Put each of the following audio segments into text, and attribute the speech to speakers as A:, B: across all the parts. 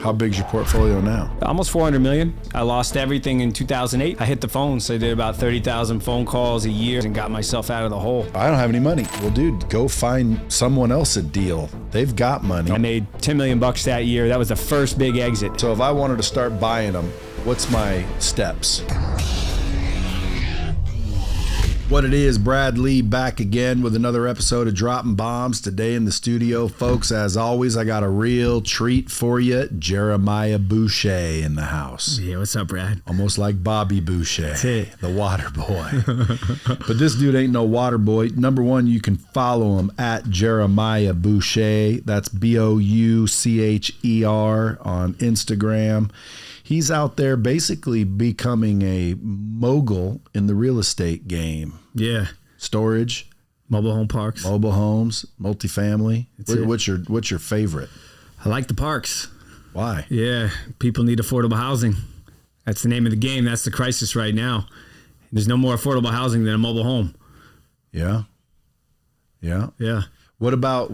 A: How big's your portfolio now?
B: Almost 400 million. I lost everything in 2008. I hit the phone, so I did about 30,000 phone calls a year and got myself out of the hole.
A: I don't have any money. Well, dude, go find someone else a deal. They've got money.
B: I made $10 million that year. That was the first big exit.
A: So if I wanted to start buying them, what's my steps? What it is, Brad Lee back again with another episode of Dropping Bombs. Today in the studio, folks, as always, I got a real treat for you. Jeremiah Boucher in the house.
B: Yeah, what's up, Brad?
A: Almost like Bobby Boucher,
B: That's it.
A: the water boy. But this dude ain't no water boy. Number one, you can follow him at Jeremiah Boucher. That's Boucher on Instagram. He's out there basically becoming a mogul in the real estate game.
B: Yeah.
A: Storage,
B: Mobile home parks.
A: mobile homes, multifamily. What's your favorite?
B: I like the parks.
A: Why?
B: Yeah. People need affordable housing. That's the name of the game. That's the crisis right now. There's no more affordable housing than a mobile home.
A: Yeah. Yeah.
B: Yeah.
A: What about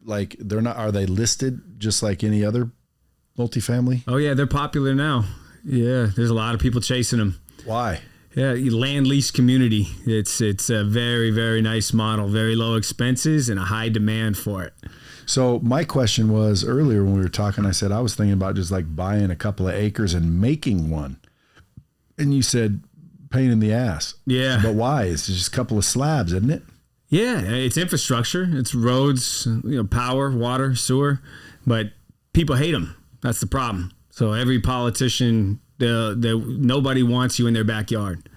A: like are they listed just like any other multifamily?
B: Oh, yeah. They're popular now. Yeah. There's a lot of people chasing them.
A: Why?
B: Yeah, land lease community. It's a very, very nice model. Very low expenses and a high demand for it.
A: So my question was earlier when we were talking, I said I was thinking about just like buying a couple of acres and making one. And you said pain in the ass.
B: Yeah.
A: But why? It's just a couple of slabs, isn't it?
B: Yeah, it's infrastructure. It's roads, power, water, sewer. But people hate them. That's the problem. So every politician, nobody wants you in their backyard.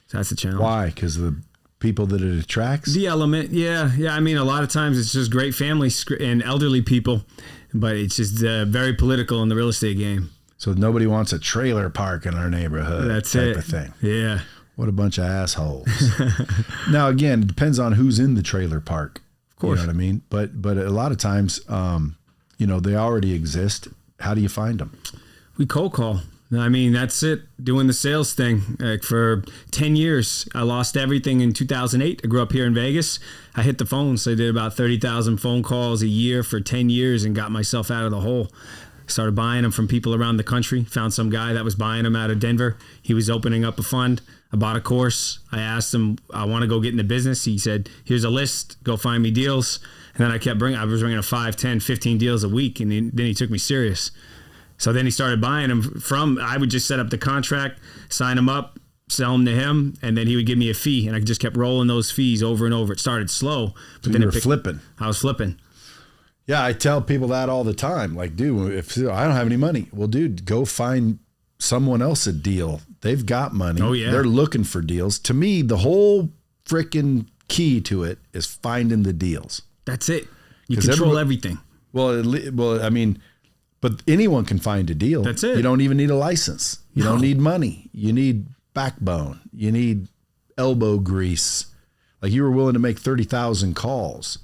B: So that's the challenge.
A: Why? Because of the people that it attracts?
B: The element, yeah. I mean, a lot of times it's just great families and elderly people, but it's just very political in the real estate game.
A: So nobody wants a trailer park in our neighborhood.
B: That's
A: type
B: it.
A: of thing.
B: Yeah.
A: What a bunch of assholes. Now, again, it depends on who's in the trailer park.
B: Of course.
A: You know what I mean? But a lot of times, they already exist. How do you find them?
B: We cold call. I mean, that's it. Doing the sales thing. For 10 years, I lost everything in 2008. I grew up here in Vegas. I hit the phone, so I did about 30,000 phone calls a year for 10 years and got myself out of the hole. Started buying them from people around the country. Found some guy that was buying them out of Denver. He was opening up a fund. I bought a course. I asked him, I want to go get into business. He said, here's a list. Go find me deals. And then I was bringing 5, 10, 15 deals a week, and then he took me serious. So then he started buying them I would just set up the contract, sign them up, sell them to him, and then he would give me a fee. And I just kept rolling those fees over and over. It started slow. But
A: So
B: then
A: you were flipping.
B: I was flipping.
A: Yeah, I tell people that all the time. Like, dude, if I don't have any money, well, dude, go find someone else a deal. They've got money.
B: Oh, yeah.
A: They're looking for deals. To me, the whole freaking key to it is finding the deals.
B: That's it. You control everything.
A: Well, I mean, but anyone can find a deal.
B: That's it.
A: You don't even need a license. You don't need money. You need backbone. You need elbow grease. Like, you were willing to make 30,000 calls.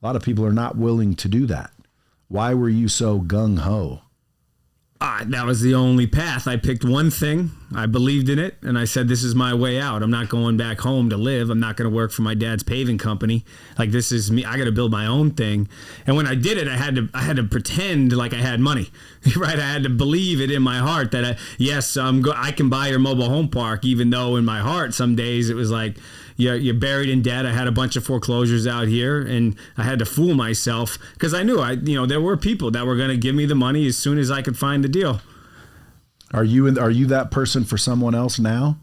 A: A lot of people are not willing to do that. Why were you so gung-ho?
B: That was the only path. I picked one thing. I believed in it, and I said, this is my way out. I'm not going back home to live. I'm not going to work for my dad's paving company. Like, this is me. I got to build my own thing. And when I did it, I had to pretend like I had money, right? I had to believe it in my heart that, I can buy your mobile home park, even though in my heart some days it was like, you're buried in debt. I had a bunch of foreclosures out here, and I had to fool myself because I knew there were people that were going to give me the money as soon as I could find the deal.
A: Are you that person for someone else now?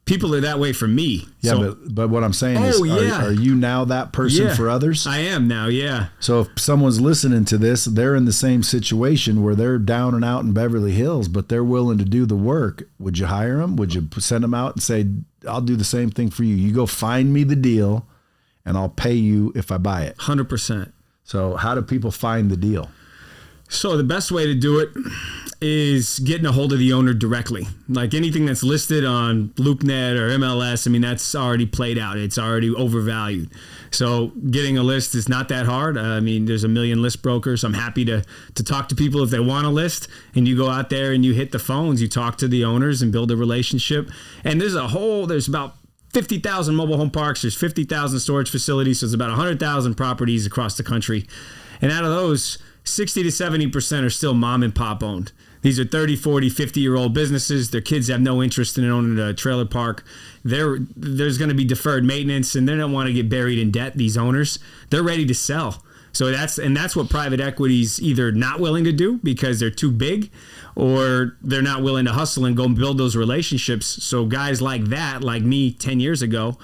B: People are that way for me.
A: Yeah,
B: so,
A: but what I'm saying is, are you now that person for others?
B: I am now, yeah.
A: So if someone's listening to this, they're in the same situation where they're down and out in Beverly Hills, but they're willing to do the work. Would you hire them? Would you send them out and say, I'll do the same thing for you. You go find me the deal, and I'll pay you if I buy it.
B: 100%.
A: So how do people find the deal?
B: So the best way to do it is getting a hold of the owner directly. Like anything that's listed on LoopNet or MLS, I mean, that's already played out. It's already overvalued. So getting a list is not that hard. I mean, there's a million list brokers. I'm happy to talk to people if they want a list, and you go out there and you hit the phones, you talk to the owners and build a relationship. And there's about 50,000 mobile home parks. There's 50,000 storage facilities. So there's about 100,000 properties across the country. And out of those, 60 to 70% are still mom and pop owned. These are 30, 40, 50-year-old businesses. Their kids have no interest in owning a trailer park. There's going to be deferred maintenance, and they don't want to get buried in debt, these owners. They're ready to sell. So that's what private equity's either not willing to do because they're too big, or they're not willing to hustle and go and build those relationships. So guys like that, like me 10 years ago,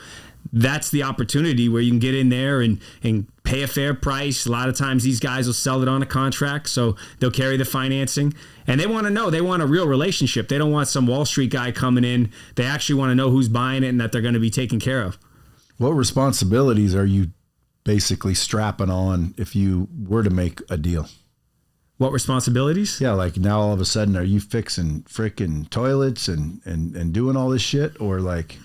B: that's the opportunity where you can get in there and pay a fair price. A lot of times these guys will sell it on a contract, so they'll carry the financing. And they want to know. They want a real relationship. They don't want some Wall Street guy coming in. They actually want to know who's buying it and that they're going to be taken care of.
A: What responsibilities are you basically strapping on if you were to make a deal?
B: What responsibilities?
A: Yeah, like now all of a sudden, are you fixing freaking toilets and doing all this shit? Or like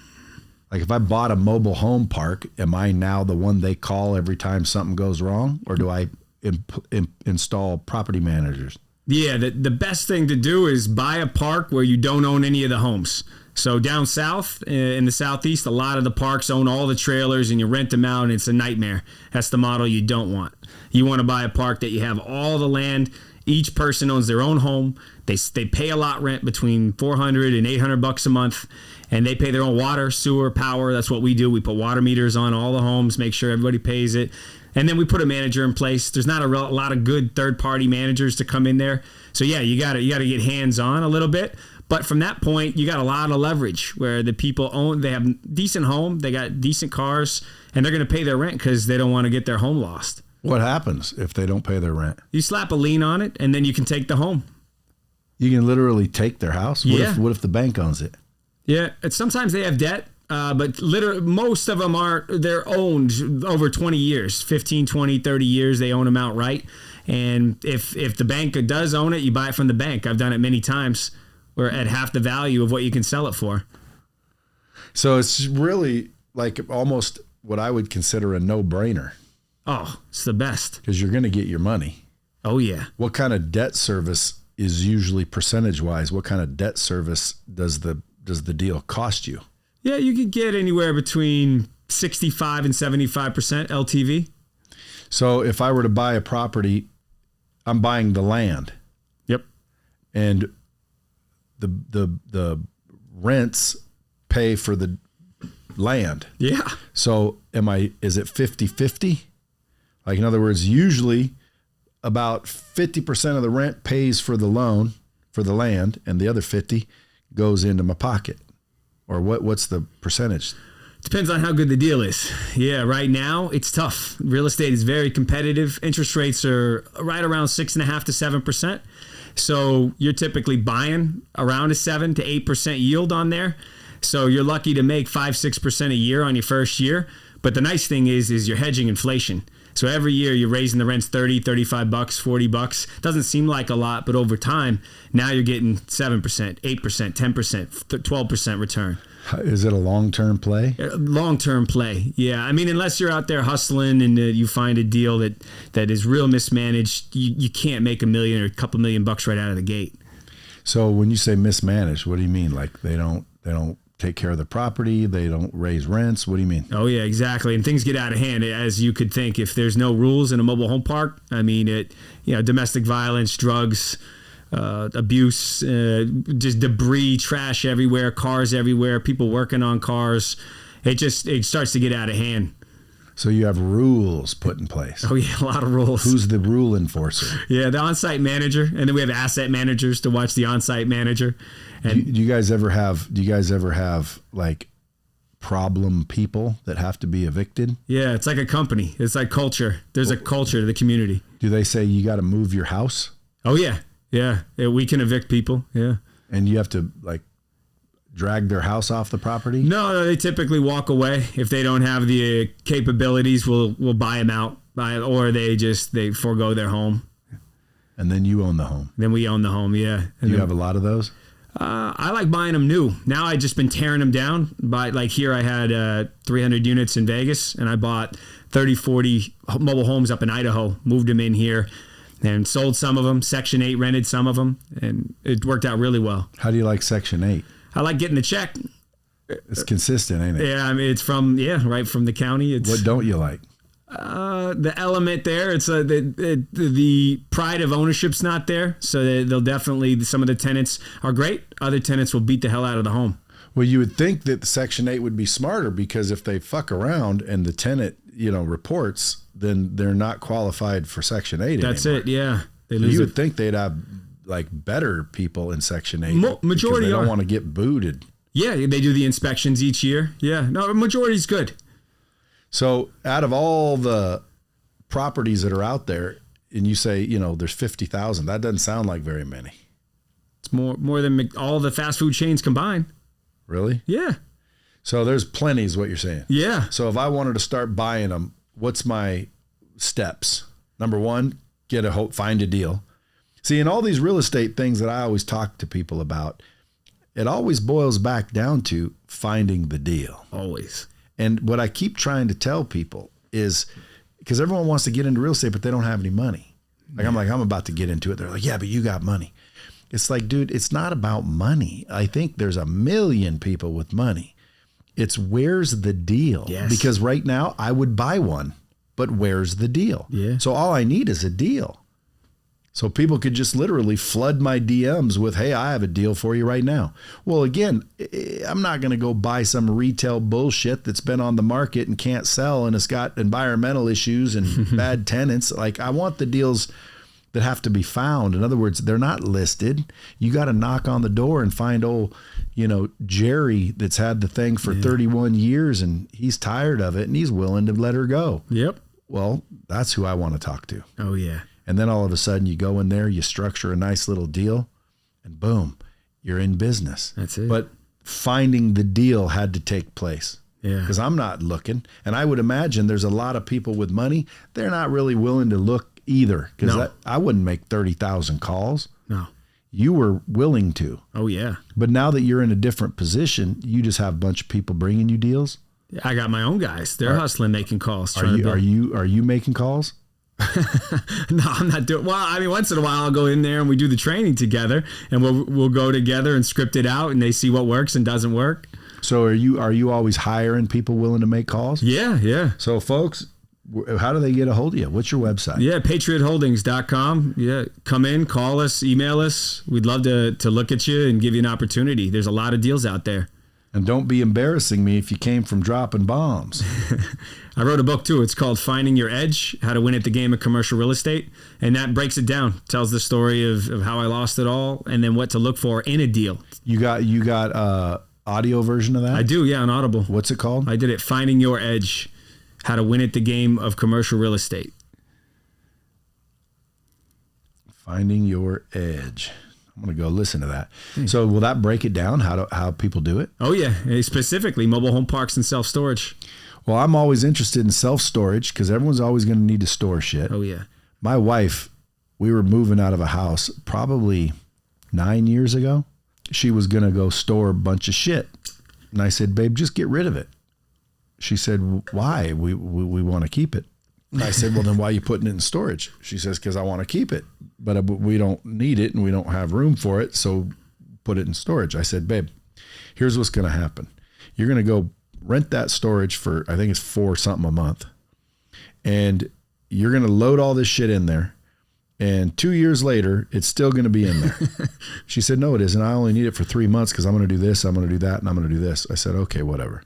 A: if I bought a mobile home park, am I now the one they call every time something goes wrong? Or do I install property managers?
B: Yeah, the best thing to do is buy a park where you don't own any of the homes. So down south, in the southeast, a lot of the parks own all the trailers and you rent them out and it's a nightmare. That's the model you don't want. You want to buy a park that you have all the land. Each person owns their own home. They pay a lot rent, between $400 and $800 a month, and they pay their own water, sewer, power. That's what we do. We put water meters on all the homes, make sure everybody pays it. And then we put a manager in place. There's not a lot of good third-party managers to come in there. So yeah, you got to get hands-on a little bit. But from that point, you got a lot of leverage where the people they have decent home, they got decent cars, and they're going to pay their rent because they don't want to get their home lost.
A: What happens if they don't pay their rent?
B: You slap a lien on it, and then you can take the home.
A: You can literally take their house? What if the bank owns it?
B: Yeah, sometimes they have debt. But literally, most of them they're owned over 20 years, 15, 20, 30 years. They own them outright. And if the bank does own it, you buy it from the bank. I've done it many times. We're at half the value of what you can sell it for.
A: So it's really like almost what I would consider a no-brainer.
B: Oh, it's the best.
A: Because you're going to get your money.
B: Oh, yeah.
A: What kind of debt service is usually percentage-wise? What kind of debt service does the deal cost you?
B: Yeah, you could get anywhere between 65 and 75% LTV.
A: So if I were to buy a property, I'm buying the land.
B: Yep.
A: And the rents pay for the land.
B: Yeah.
A: So is it 50-50? Like, in other words, usually about 50% of the rent pays for the loan for the land, and the other 50 goes into my pocket. Or what's the percentage?
B: Depends on how good the deal is. Yeah, right now it's tough. Real estate is very competitive. Interest rates are right around 6.5% to 7%. So you're typically buying around a 7 to 8% yield on there. So you're lucky to make 5-6% a year on your first year. But the nice thing is you're hedging inflation. So every year you're raising the rents $30, $35, $40. Doesn't seem like a lot, but over time, now you're getting 7%, 8%, 10%, 12% return.
A: Is it a long-term play?
B: Long-term play, yeah. I mean, unless you're out there hustling and you find a deal that is real mismanaged, you can't make $1 million or a couple $1 million right out of the gate.
A: So when you say mismanaged, what do you mean? Like they don't take care of the property, they don't raise rents? What do you mean?
B: Oh yeah, exactly. And things get out of hand, as you could think. If there's no rules in a mobile home park, I mean, domestic violence, drugs, abuse, just debris, trash everywhere, cars everywhere, people working on cars. It starts to get out of hand.
A: So you have rules put in place.
B: Oh yeah, a lot of rules.
A: Who's the rule enforcer?
B: Yeah, the on-site manager, and then we have asset managers to watch the on-site manager. And
A: do you guys ever have like problem people that have to be evicted?
B: Yeah, it's like a company. It's like culture. There's a culture to the community.
A: Do they say you got to move your house?
B: Oh yeah. Yeah, we can evict people. Yeah.
A: And you have to like drag their house off the property?
B: No, they typically walk away. If they don't have the capabilities, we'll buy them out, or they forego their home. And
A: then you own the home.
B: Then we own the home, yeah.
A: And you have a lot of those?
B: I like buying them new. Now I've just been tearing them down. Like here I had 300 units in Vegas, and I bought 30, 40 mobile homes up in Idaho, moved them in here, and sold some of them. Section 8 rented some of them, and it worked out really well.
A: How do you like Section 8?
B: I like getting the check.
A: It's consistent, ain't it?
B: Yeah, I mean, it's right from the county.
A: What don't you like?
B: The element there, it's the pride of ownership's not there. So they'll definitely, some of the tenants are great. Other tenants will beat the hell out of the home.
A: Well, you would think that the Section 8 would be smarter, because if they fuck around and the tenant, reports, then they're not qualified for Section 8
B: That's
A: anymore.
B: it, yeah.
A: You would think they'd have like better people in Section 8.
B: Majority
A: they don't
B: are.
A: want to get booted.
B: Yeah, they do the inspections each year. Yeah, no, majority's good.
A: So out of all the properties that are out there, and you say, there's 50,000, that doesn't sound like very many.
B: It's more than all the fast food chains combined.
A: Really?
B: Yeah.
A: So there's plenty is what you're saying.
B: Yeah.
A: So if I wanted to start buying them, what's my steps? Number one, find a deal. See, in all these real estate things that I always talk to people about, it always boils back down to finding the deal.
B: Always.
A: And what I keep trying to tell people is, because everyone wants to get into real estate, but they don't have any money. I'm about to get into it. They're like, yeah, but you got money. It's like, dude, it's not about money. I think there's a million people with money. It's where's the deal?
B: Yes.
A: Because right now I would buy one, but where's the deal?
B: Yeah.
A: So all I need is a deal. So people could just literally flood my DMs with, hey, I have a deal for you right now. Well, again, I'm not going to go buy some retail bullshit that's been on the market and can't sell and it's got environmental issues and bad tenants. Like, I want the deals that have to be found. In other words, they're not listed. You got to knock on the door and find Jerry that's had the thing for 31 years and he's tired of it and he's willing to let her go.
B: Yep.
A: Well, that's who I want to talk to.
B: Oh, yeah.
A: And then all of a sudden you go in there, you structure a nice little deal and boom, you're in business.
B: That's it.
A: But finding the deal had to take place.
B: Yeah.
A: Because I'm not looking. And I would imagine there's a lot of people with money. They're not really willing to look either. Because I wouldn't make 30,000 calls.
B: No.
A: You were willing to.
B: Oh, yeah.
A: But now that you're in a different position, you just have a bunch of people bringing you deals.
B: I got my own guys. They're hustling, making calls.
A: Are you making calls?
B: No, I'm not doing. Well, I mean, once in a while I'll go in there and we do the training together, and we'll go together and script it out, and they see what works and doesn't work.
A: So are you always hiring people willing to make calls?
B: Yeah.
A: So folks, how do they get a hold of you? What's your website?
B: Yeah, patriotholdings.com. Yeah, come in, call us, email us. We'd love to look at you and give you an opportunity. There's a lot of deals out there.
A: And don't be embarrassing me if you came from dropping bombs.
B: I wrote a book too. It's called Finding Your Edge, How to Win at the Game of Commercial Real Estate. And that breaks it down, tells the story of how I lost it all and then what to look for in a deal.
A: You got audio version of that?
B: I do, yeah, on Audible.
A: What's it called?
B: I did it, Finding Your Edge, How to Win at the Game of Commercial Real Estate.
A: Finding Your Edge. I'm going to go listen to that. So will that break it down, how people do it?
B: Oh, yeah. Specifically, mobile home parks and self-storage.
A: Well, I'm always interested in self-storage because everyone's always going to need to store shit.
B: Oh, yeah.
A: My wife, we were moving out of a house probably 9 years ago. She was going to go store a bunch of shit. And I said, babe, just get rid of it. She said, why? We want to keep it. I said, well, then why are you putting it in storage? She says, because I want to keep it, but we don't need it and we don't have room for it. So put it in storage. I said, babe, here's what's going to happen. You're going to go rent that storage for, I think it's $4 something a month. And you're going to load all this shit in there. And 2 years later, it's still going to be in there. She said, no, it isn't. I only need it for 3 months because I'm going to do this, I'm going to do that, and I'm going to do this. I said, okay, whatever.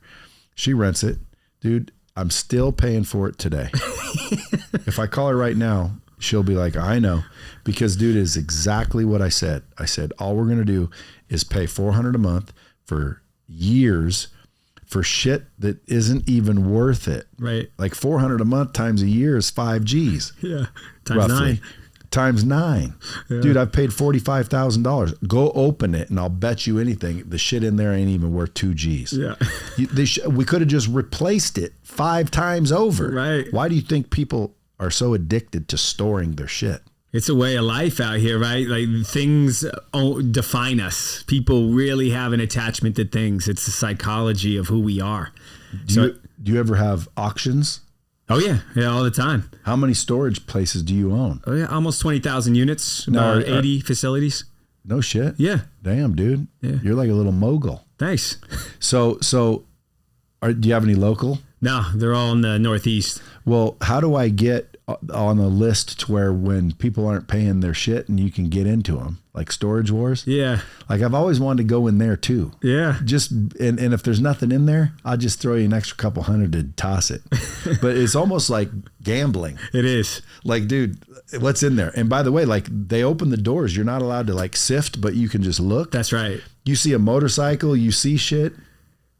A: She rents it. Dude, I'm still paying for it today. If I call her right now, she'll be like, I know. Because, dude, is exactly what I said. I said, all we're going to do is pay $400 a month for years for shit that isn't even worth it.
B: Right.
A: Like $400 a month times a year is 5 G's.
B: Yeah. Times
A: roughly.
B: 9.
A: Times 9. Yeah. Dude, I've paid $45,000. Go open it and I'll bet you anything the shit in there ain't even worth 2 G's.
B: Yeah.
A: We could have just replaced it 5 times over.
B: Right.
A: Why do you think people are so addicted to storing their shit?
B: It's a way of life out here, right? Like things define us. People really have an attachment to things. It's the psychology of who we are.
A: Do you ever have auctions?
B: Oh, yeah. Yeah, all the time.
A: How many storage places do you own?
B: Oh, yeah. Almost 20,000 units, about 80 facilities.
A: No shit.
B: Yeah.
A: Damn, dude.
B: Yeah.
A: You're like a little mogul.
B: Thanks.
A: So do you have any local?
B: No, they're all in the Northeast.
A: Well, how do I get on a list to where when people aren't paying their shit and you can get into them, like Storage Wars?
B: Yeah.
A: Like I've always wanted to go in there too.
B: Yeah.
A: Just and if there's nothing in there, I'll just throw you an extra couple hundred to toss it. But it's almost like gambling.
B: It is.
A: Like, dude, what's in there? And by the way, like they open the doors. You're not allowed to like sift, but you can just look.
B: That's right.
A: You see a motorcycle, you see shit.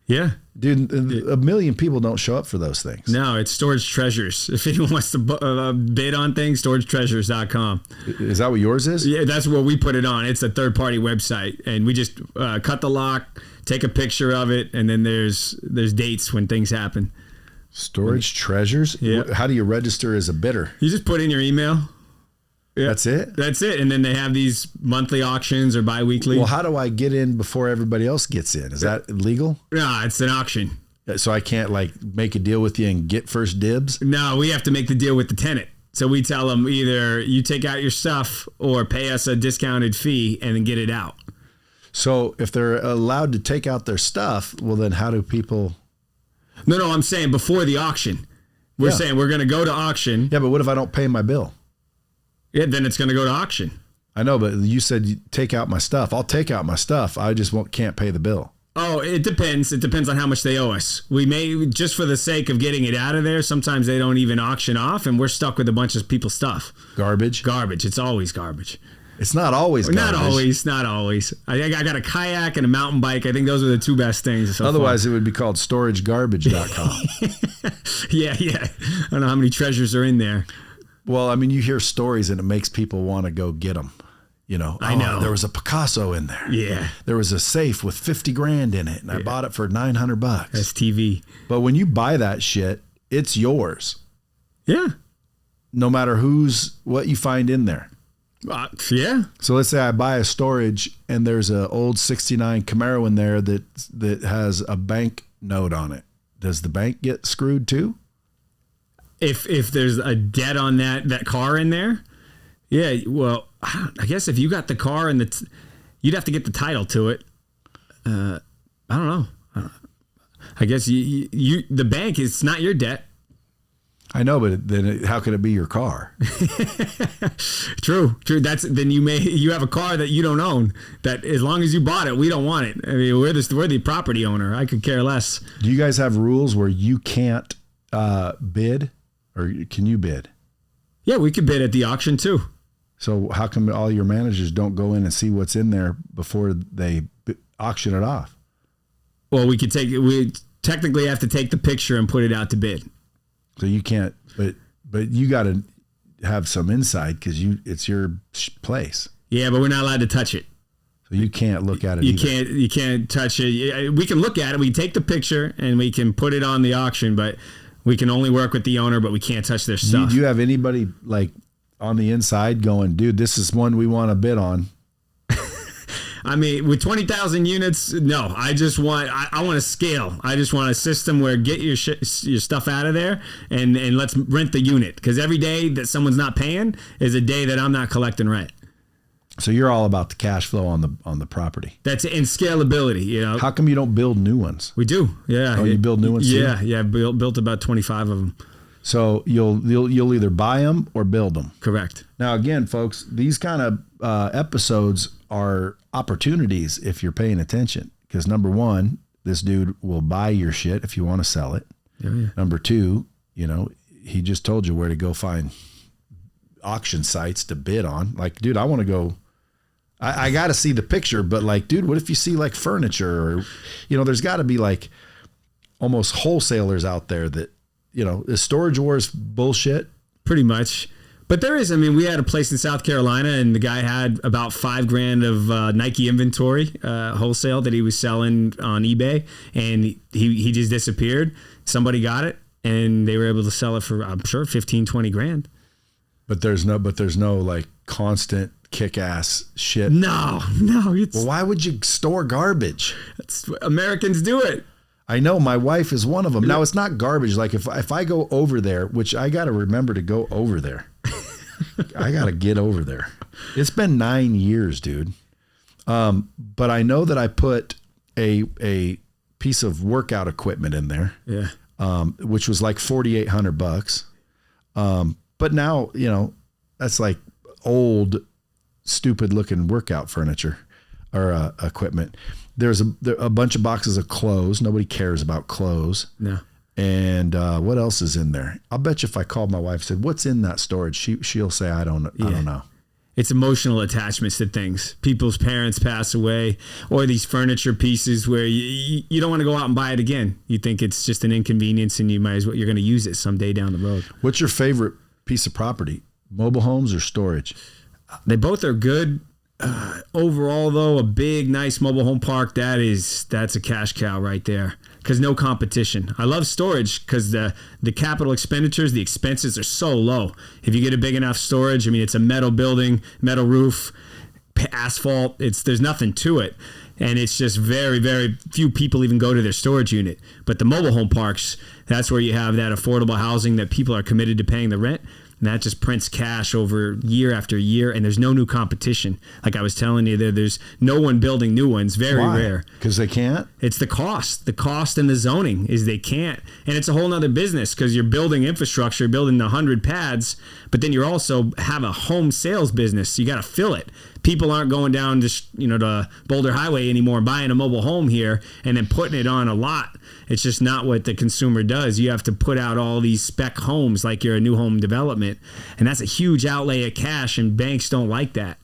B: Yeah.
A: Dude, a million people don't show up for those things.
B: No, it's Storage Treasures. If anyone wants to bid on things, storagetreasures.com.
A: Is that what yours is?
B: Yeah, that's where we put it on. It's a third-party website, and we just cut the lock, take a picture of it, and then there's dates when things happen.
A: Storage Treasures?
B: Yeah.
A: How do you register as a bidder?
B: You just put in your email. Yeah.
A: That's it?
B: That's it. And then they have these monthly auctions or bi-weekly.
A: Well, how do I get in before everybody else gets in? Is that legal?
B: No, it's an auction.
A: So I can't like make a deal with you and get first dibs?
B: No, we have to make the deal with the tenant. So we tell them either you take out your stuff or pay us a discounted fee and then get it out.
A: So if they're allowed to take out their stuff, well, then how do people...
B: No, I'm saying before the auction. We're saying we're going to go to auction.
A: Yeah, but what if I don't pay my bill?
B: Yeah, then it's going to go to auction.
A: I know, but you said you take out my stuff. I'll take out my stuff. I just can't pay the bill.
B: Oh, it depends. It depends on how much they owe us. We may, just for the sake of getting it out of there, sometimes they don't even auction off, and we're stuck with a bunch of people's stuff.
A: Garbage?
B: Garbage. It's always garbage.
A: It's not always garbage.
B: Not always. I got a kayak and a mountain bike. I think those are the two best things.
A: Otherwise, it would be called storagegarbage.com.
B: Yeah. I don't know how many treasures are in there.
A: Well, I mean, you hear stories and it makes people want to go get them. You know,
B: I know.
A: There was a Picasso in there.
B: Yeah.
A: There was a safe with 50 grand in it, and I bought it for $900.
B: That's TV.
A: But when you buy that shit, it's yours.
B: Yeah.
A: No matter what you find in there.
B: Yeah.
A: So let's say I buy a storage and there's an old 69 Camaro in there that has a bank note on it. Does the bank get screwed too?
B: If there's a debt on that car in there, yeah. Well, I guess if you got the car and you'd have to get the title to it. I don't know. I guess the bank it's not your debt.
A: I know, but then how can it be your car?
B: True. Then you have a car that you don't own. That as long as you bought it, we don't want it. I mean, we're the property owner. I could care less.
A: Do you guys have rules where you can't bid, or can you bid?
B: Yeah, we could bid at the auction too.
A: So how come all your managers don't go in and see what's in there before they auction it off?
B: Well, we technically have to take the picture and put it out to bid.
A: So you can't, but you got to have some insight because it's your place.
B: Yeah, but we're not allowed to touch it.
A: So you can't look at it.
B: You can't touch it. We can look at it. We take the picture and we can put it on the auction, but we can only work with the owner. But we can't touch their stuff.
A: Do you have anybody like on the inside going, dude, this is one we want to bid on?
B: I mean, with 20,000 units, no. I want to scale. I just want a system where get your stuff out of there and let's rent the unit. Because every day that someone's not paying is a day that I'm not collecting rent.
A: So you're all about the cash flow on the property.
B: That's in scalability. You know.
A: How come you don't build new ones?
B: We do. Yeah.
A: Oh, you build new ones too?
B: Yeah. Built about 25 of them.
A: So you'll either buy them or build them.
B: Correct.
A: Now again, folks, these kind of episodes are opportunities if you're paying attention. Because number one, this dude will buy your shit if you want to sell it.
B: Yeah.
A: Number two, he just told you where to go find auction sites to bid on. Like, dude, I want to go. I got to see the picture, but like, dude, what if you see like furniture or, there's got to be like almost wholesalers out there that, is Storage Wars bullshit?
B: Pretty much. But there is, we had a place in South Carolina and the guy had about $5,000 of Nike inventory, wholesale that he was selling on eBay, and he just disappeared. Somebody got it and they were able to sell it for, I'm sure, 15, 20 grand.
A: But there's no like constant kick-ass shit.
B: No.
A: Well, why would you store garbage?
B: Americans do it.
A: I know, my wife is one of them. Now, it's not garbage. Like if I go over there, which I got to remember to go over there. I got to get over there. It's been 9 years, dude. But I know that I put a piece of workout equipment in there.
B: Yeah.
A: Which was like $4,800. But now, that's like old, stupid looking workout furniture or equipment. There's a bunch of boxes of clothes. Nobody cares about clothes.
B: No.
A: And what else is in there? I'll bet you if I called my wife and said, what's in that storage? She'll say, I don't know.
B: It's emotional attachments to things. People's parents pass away, or these furniture pieces where you don't want to go out and buy it again. You think it's just an inconvenience, and you're going to use it someday down the road. What's
A: your favorite piece of property? Mobile homes or storage?
B: They both are good. Overall, though, a big, nice mobile home park, that's a cash cow right there, because no competition. I love storage because the capital expenditures, the expenses are so low. If you get a big enough storage, it's a metal building, metal roof, asphalt. There's nothing to it. And it's just very, very few people even go to their storage unit. But the mobile home parks, that's where you have that affordable housing that people are committed to paying the rent. And that just prints cash over year after year, and there's no new competition. Like I was telling you, there's no one building new ones. Very rare.
A: Because they can't?
B: It's the cost. The cost and the zoning is they can't. And it's a whole nother business because you're building infrastructure, building 100 pads, but then you're also have a home sales business. So you got to fill it. People aren't going down to Boulder Highway anymore and buying a mobile home here and then putting it on a lot. It's just not what the consumer does. You have to put out all these spec homes like you're a new home development, and that's a huge outlay of cash, and banks don't like that.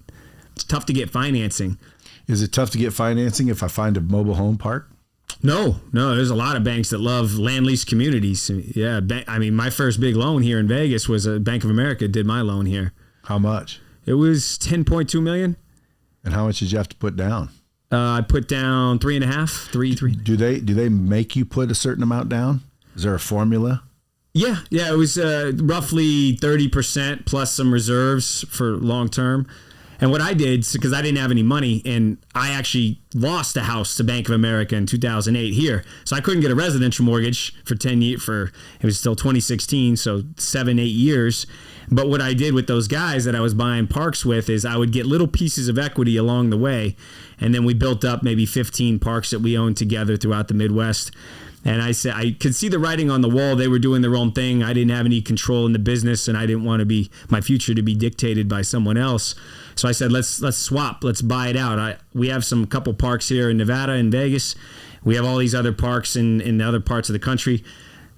B: It's tough to get financing.
A: Is it tough to get financing if I find a mobile home park?
B: No. There's a lot of banks that love land lease communities. Yeah, my first big loan here in Vegas was Bank of America did my loan here.
A: How much?
B: It was $10.2 million.
A: And how much did you have to put down?
B: I put down 3.5, three.
A: Do they make you put a certain amount down? Is there a formula?
B: Yeah. It was roughly 30% plus some reserves for long term. And what I did, because I didn't have any money, and I actually lost a house to Bank of America in 2008 here, so I couldn't get a residential mortgage for 10 years. It was still 2016, so 7-8 years. But what I did with those guys that I was buying parks with is I would get little pieces of equity along the way, and then we built up maybe 15 parks that we owned together throughout the Midwest. And I said I could see the writing on the wall. They were doing their own thing. I didn't have any control in the business, and I didn't want my future to be dictated by someone else. So I said, let's swap. Let's buy it out. We have some couple parks here in Nevada and Vegas. We have all these other parks in other parts of the country.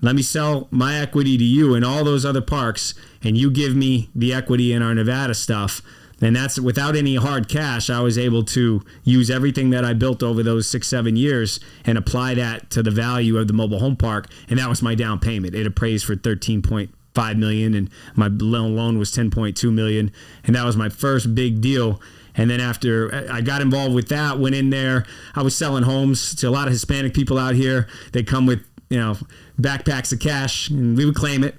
B: Let me sell my equity to you in all those other parks, and you give me the equity in our Nevada stuff. And that's without any hard cash. I was able to use everything that I built over those 6-7 years and apply that to the value of the mobile home park. And that was my down payment. It appraised for $13.5 million, and my loan was $10.2 million. And that was my first big deal. And then after I got involved with that, went in there, I was selling homes to a lot of Hispanic people out here. They come with backpacks of cash, and we would claim it.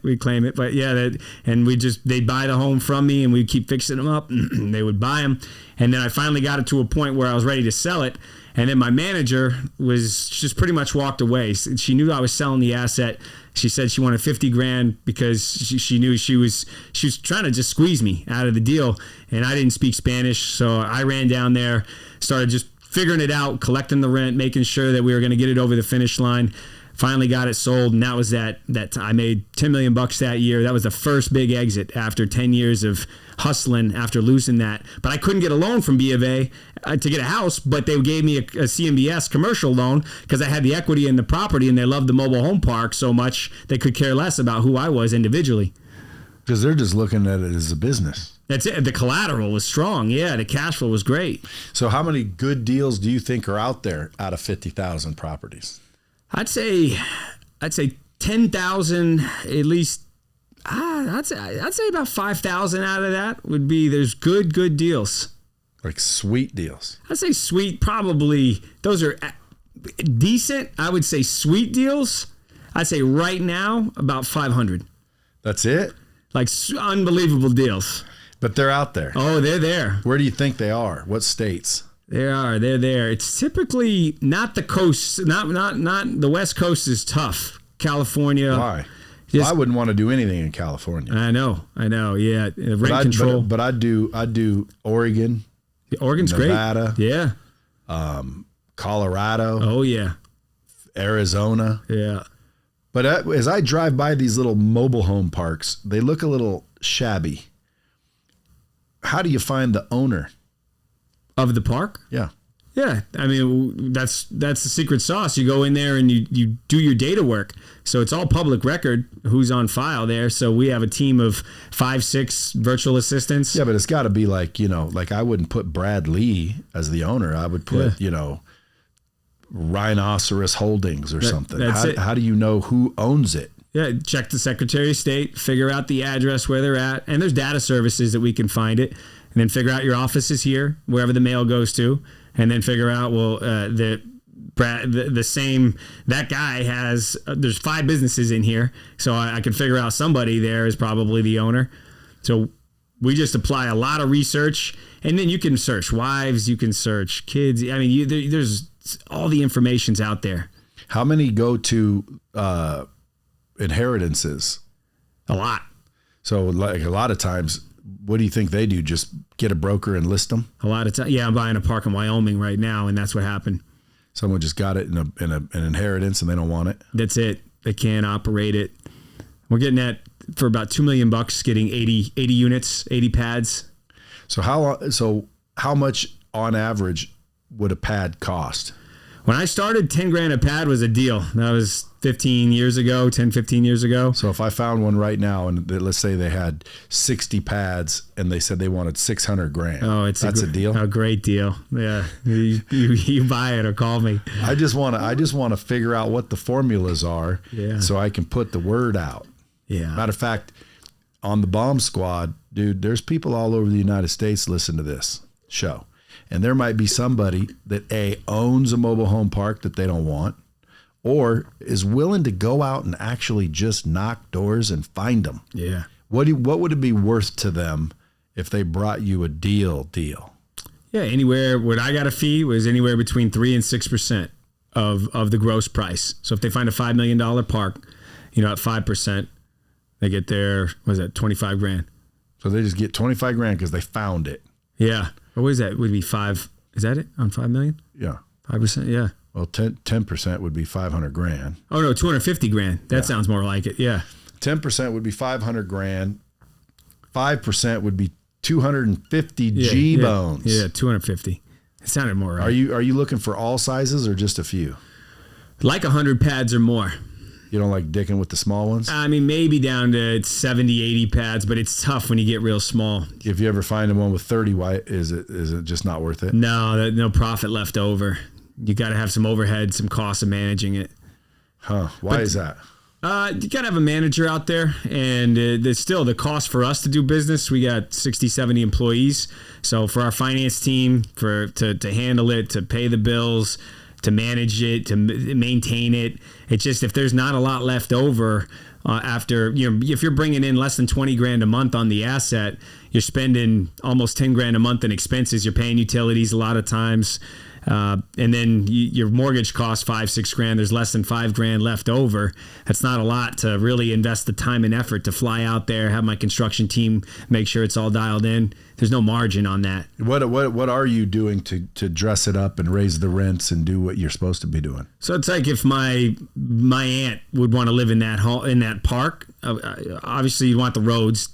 B: But yeah, they'd buy the home from me, and we'd keep fixing them up. And they would buy them. And then I finally got it to a point where I was ready to sell it. And then my manager was just pretty much walked away. She knew I was selling the asset. She said she wanted $50,000 because she knew she was trying to just squeeze me out of the deal. And I didn't speak Spanish, so I ran down there, started just figuring it out, collecting the rent, making sure that we were going to get it over the finish line. Finally got it sold, and that was that I made $10 million that year. That was the first big exit after 10 years of hustling after losing that. But I couldn't get a loan from B of A to get a house, but they gave me a CMBS commercial loan because I had the equity in the property, and they loved the mobile home park so much they could care less about who I was individually.
A: Because they're just looking at it as a business.
B: That's it. The collateral was strong. Yeah, the cash flow was great.
A: So how many good deals do you think are out there out of 50,000 properties?
B: I'd say 10,000 at least. I'd say about 5,000 out of that would be there's good deals.
A: Like sweet deals.
B: I'd say sweet, probably those are decent. I would say sweet deals. I'd say right now about 500.
A: That's it?
B: Like unbelievable deals.
A: But they're out there.
B: Oh, they're there.
A: Where do you think they are? What states?
B: They're there. It's typically not the coast, not the West Coast is tough. California.
A: Why? I wouldn't want to do anything in California.
B: I know. Yeah, rent control.
A: But I do Oregon.
B: Oregon's
A: Nevada,
B: great. Yeah.
A: Colorado.
B: Oh yeah.
A: Arizona.
B: Yeah.
A: But as I drive by these little mobile home parks, they look a little shabby. How do you find the owner
B: of the park?
A: Yeah.
B: Yeah, I mean, that's the secret sauce. You go in there and you do your data work. So it's all public record who's on file there. So we have a team of 5-6 virtual assistants.
A: Yeah, but it's got to be like, like I wouldn't put Brad Lee as the owner. I would put, Rhinoceros Holdings or something. How do you know who owns it?
B: Yeah, check the Secretary of State, figure out the address where they're at. And there's data services that we can find it. And then figure out your office is here, wherever the mail goes to. And then figure out, that guy has, there's 5 businesses in here. So I can figure out somebody there is probably the owner. So we just apply a lot of research. And then you can search wives, you can search kids. I mean, there's all the information's out there.
A: How many go to inheritances?
B: A lot.
A: So like a lot of times, what do you think they do? Just get a broker and list them?
B: A lot of time. Yeah, I'm buying a park in Wyoming right now, and that's what happened.
A: Someone just got it in an inheritance and they don't want it?
B: That's it. They can't operate it. We're getting that for about $2 million, getting 80 units, 80 pads.
A: So how much on average would a pad cost?
B: When I started, 10 grand a pad was a deal. That was 15 years ago. So
A: if I found one right now and let's say they had 60 pads and they said they wanted 600 grand.
B: Oh, that's a deal. A great deal. Yeah. You buy it or call me.
A: I just want to figure out what the formulas are so I can put the word out.
B: Yeah.
A: Matter of fact, on the Bomb Squad, dude, there's people all over the United States listen to this show. And there might be somebody that owns a mobile home park that they don't want, or is willing to go out and actually just knock doors and find them.
B: Yeah.
A: What would it be worth to them if they brought you a deal?
B: Yeah, anywhere. What I got a fee was anywhere between 3% and 6% of the gross price. So if they find a $5 million park, at 5%, they get their, 25 grand.
A: So they just get 25 grand because they found it.
B: Yeah. Or what is that? Would it be 5? Is that it on 5 million?
A: Yeah.
B: 5%. Yeah.
A: Well, 10% would be 500 grand.
B: Oh no, 250 grand. That sounds more like it. Yeah.
A: 10% would be 500 grand. 5% would be 250 G bones.
B: Yeah, 250. It sounded more right.
A: Are you looking for all sizes or just a few?
B: Like 100 pads or more.
A: You don't like dicking with the small ones?
B: I mean, maybe down to 70, 80 pads, but it's tough when you get real small.
A: If you ever find one with 30, why is it just not worth it?
B: No profit left over. You got to have some overhead, some cost of managing it.
A: Huh? Why is that?
B: You got to have a manager out there, and there's still the cost for us to do business. We got 60, 70 employees. So for our finance team, to handle it, to pay the bills, to manage it, to maintain it. It's just if there's not a lot left over after, if you're bringing in less than 20 grand a month on the asset, you're spending almost 10 grand a month in expenses. You're paying utilities a lot of times. And then your mortgage costs 5-6 grand. There's less than 5 grand left over. That's not a lot to really invest the time and effort to fly out there, have my construction team make sure it's all dialed in. There's no margin on that. What
A: are you doing to dress it up and raise the rents and do what you're supposed to be doing?
B: So it's like if my aunt would want to live in that park. Obviously, you want the roads.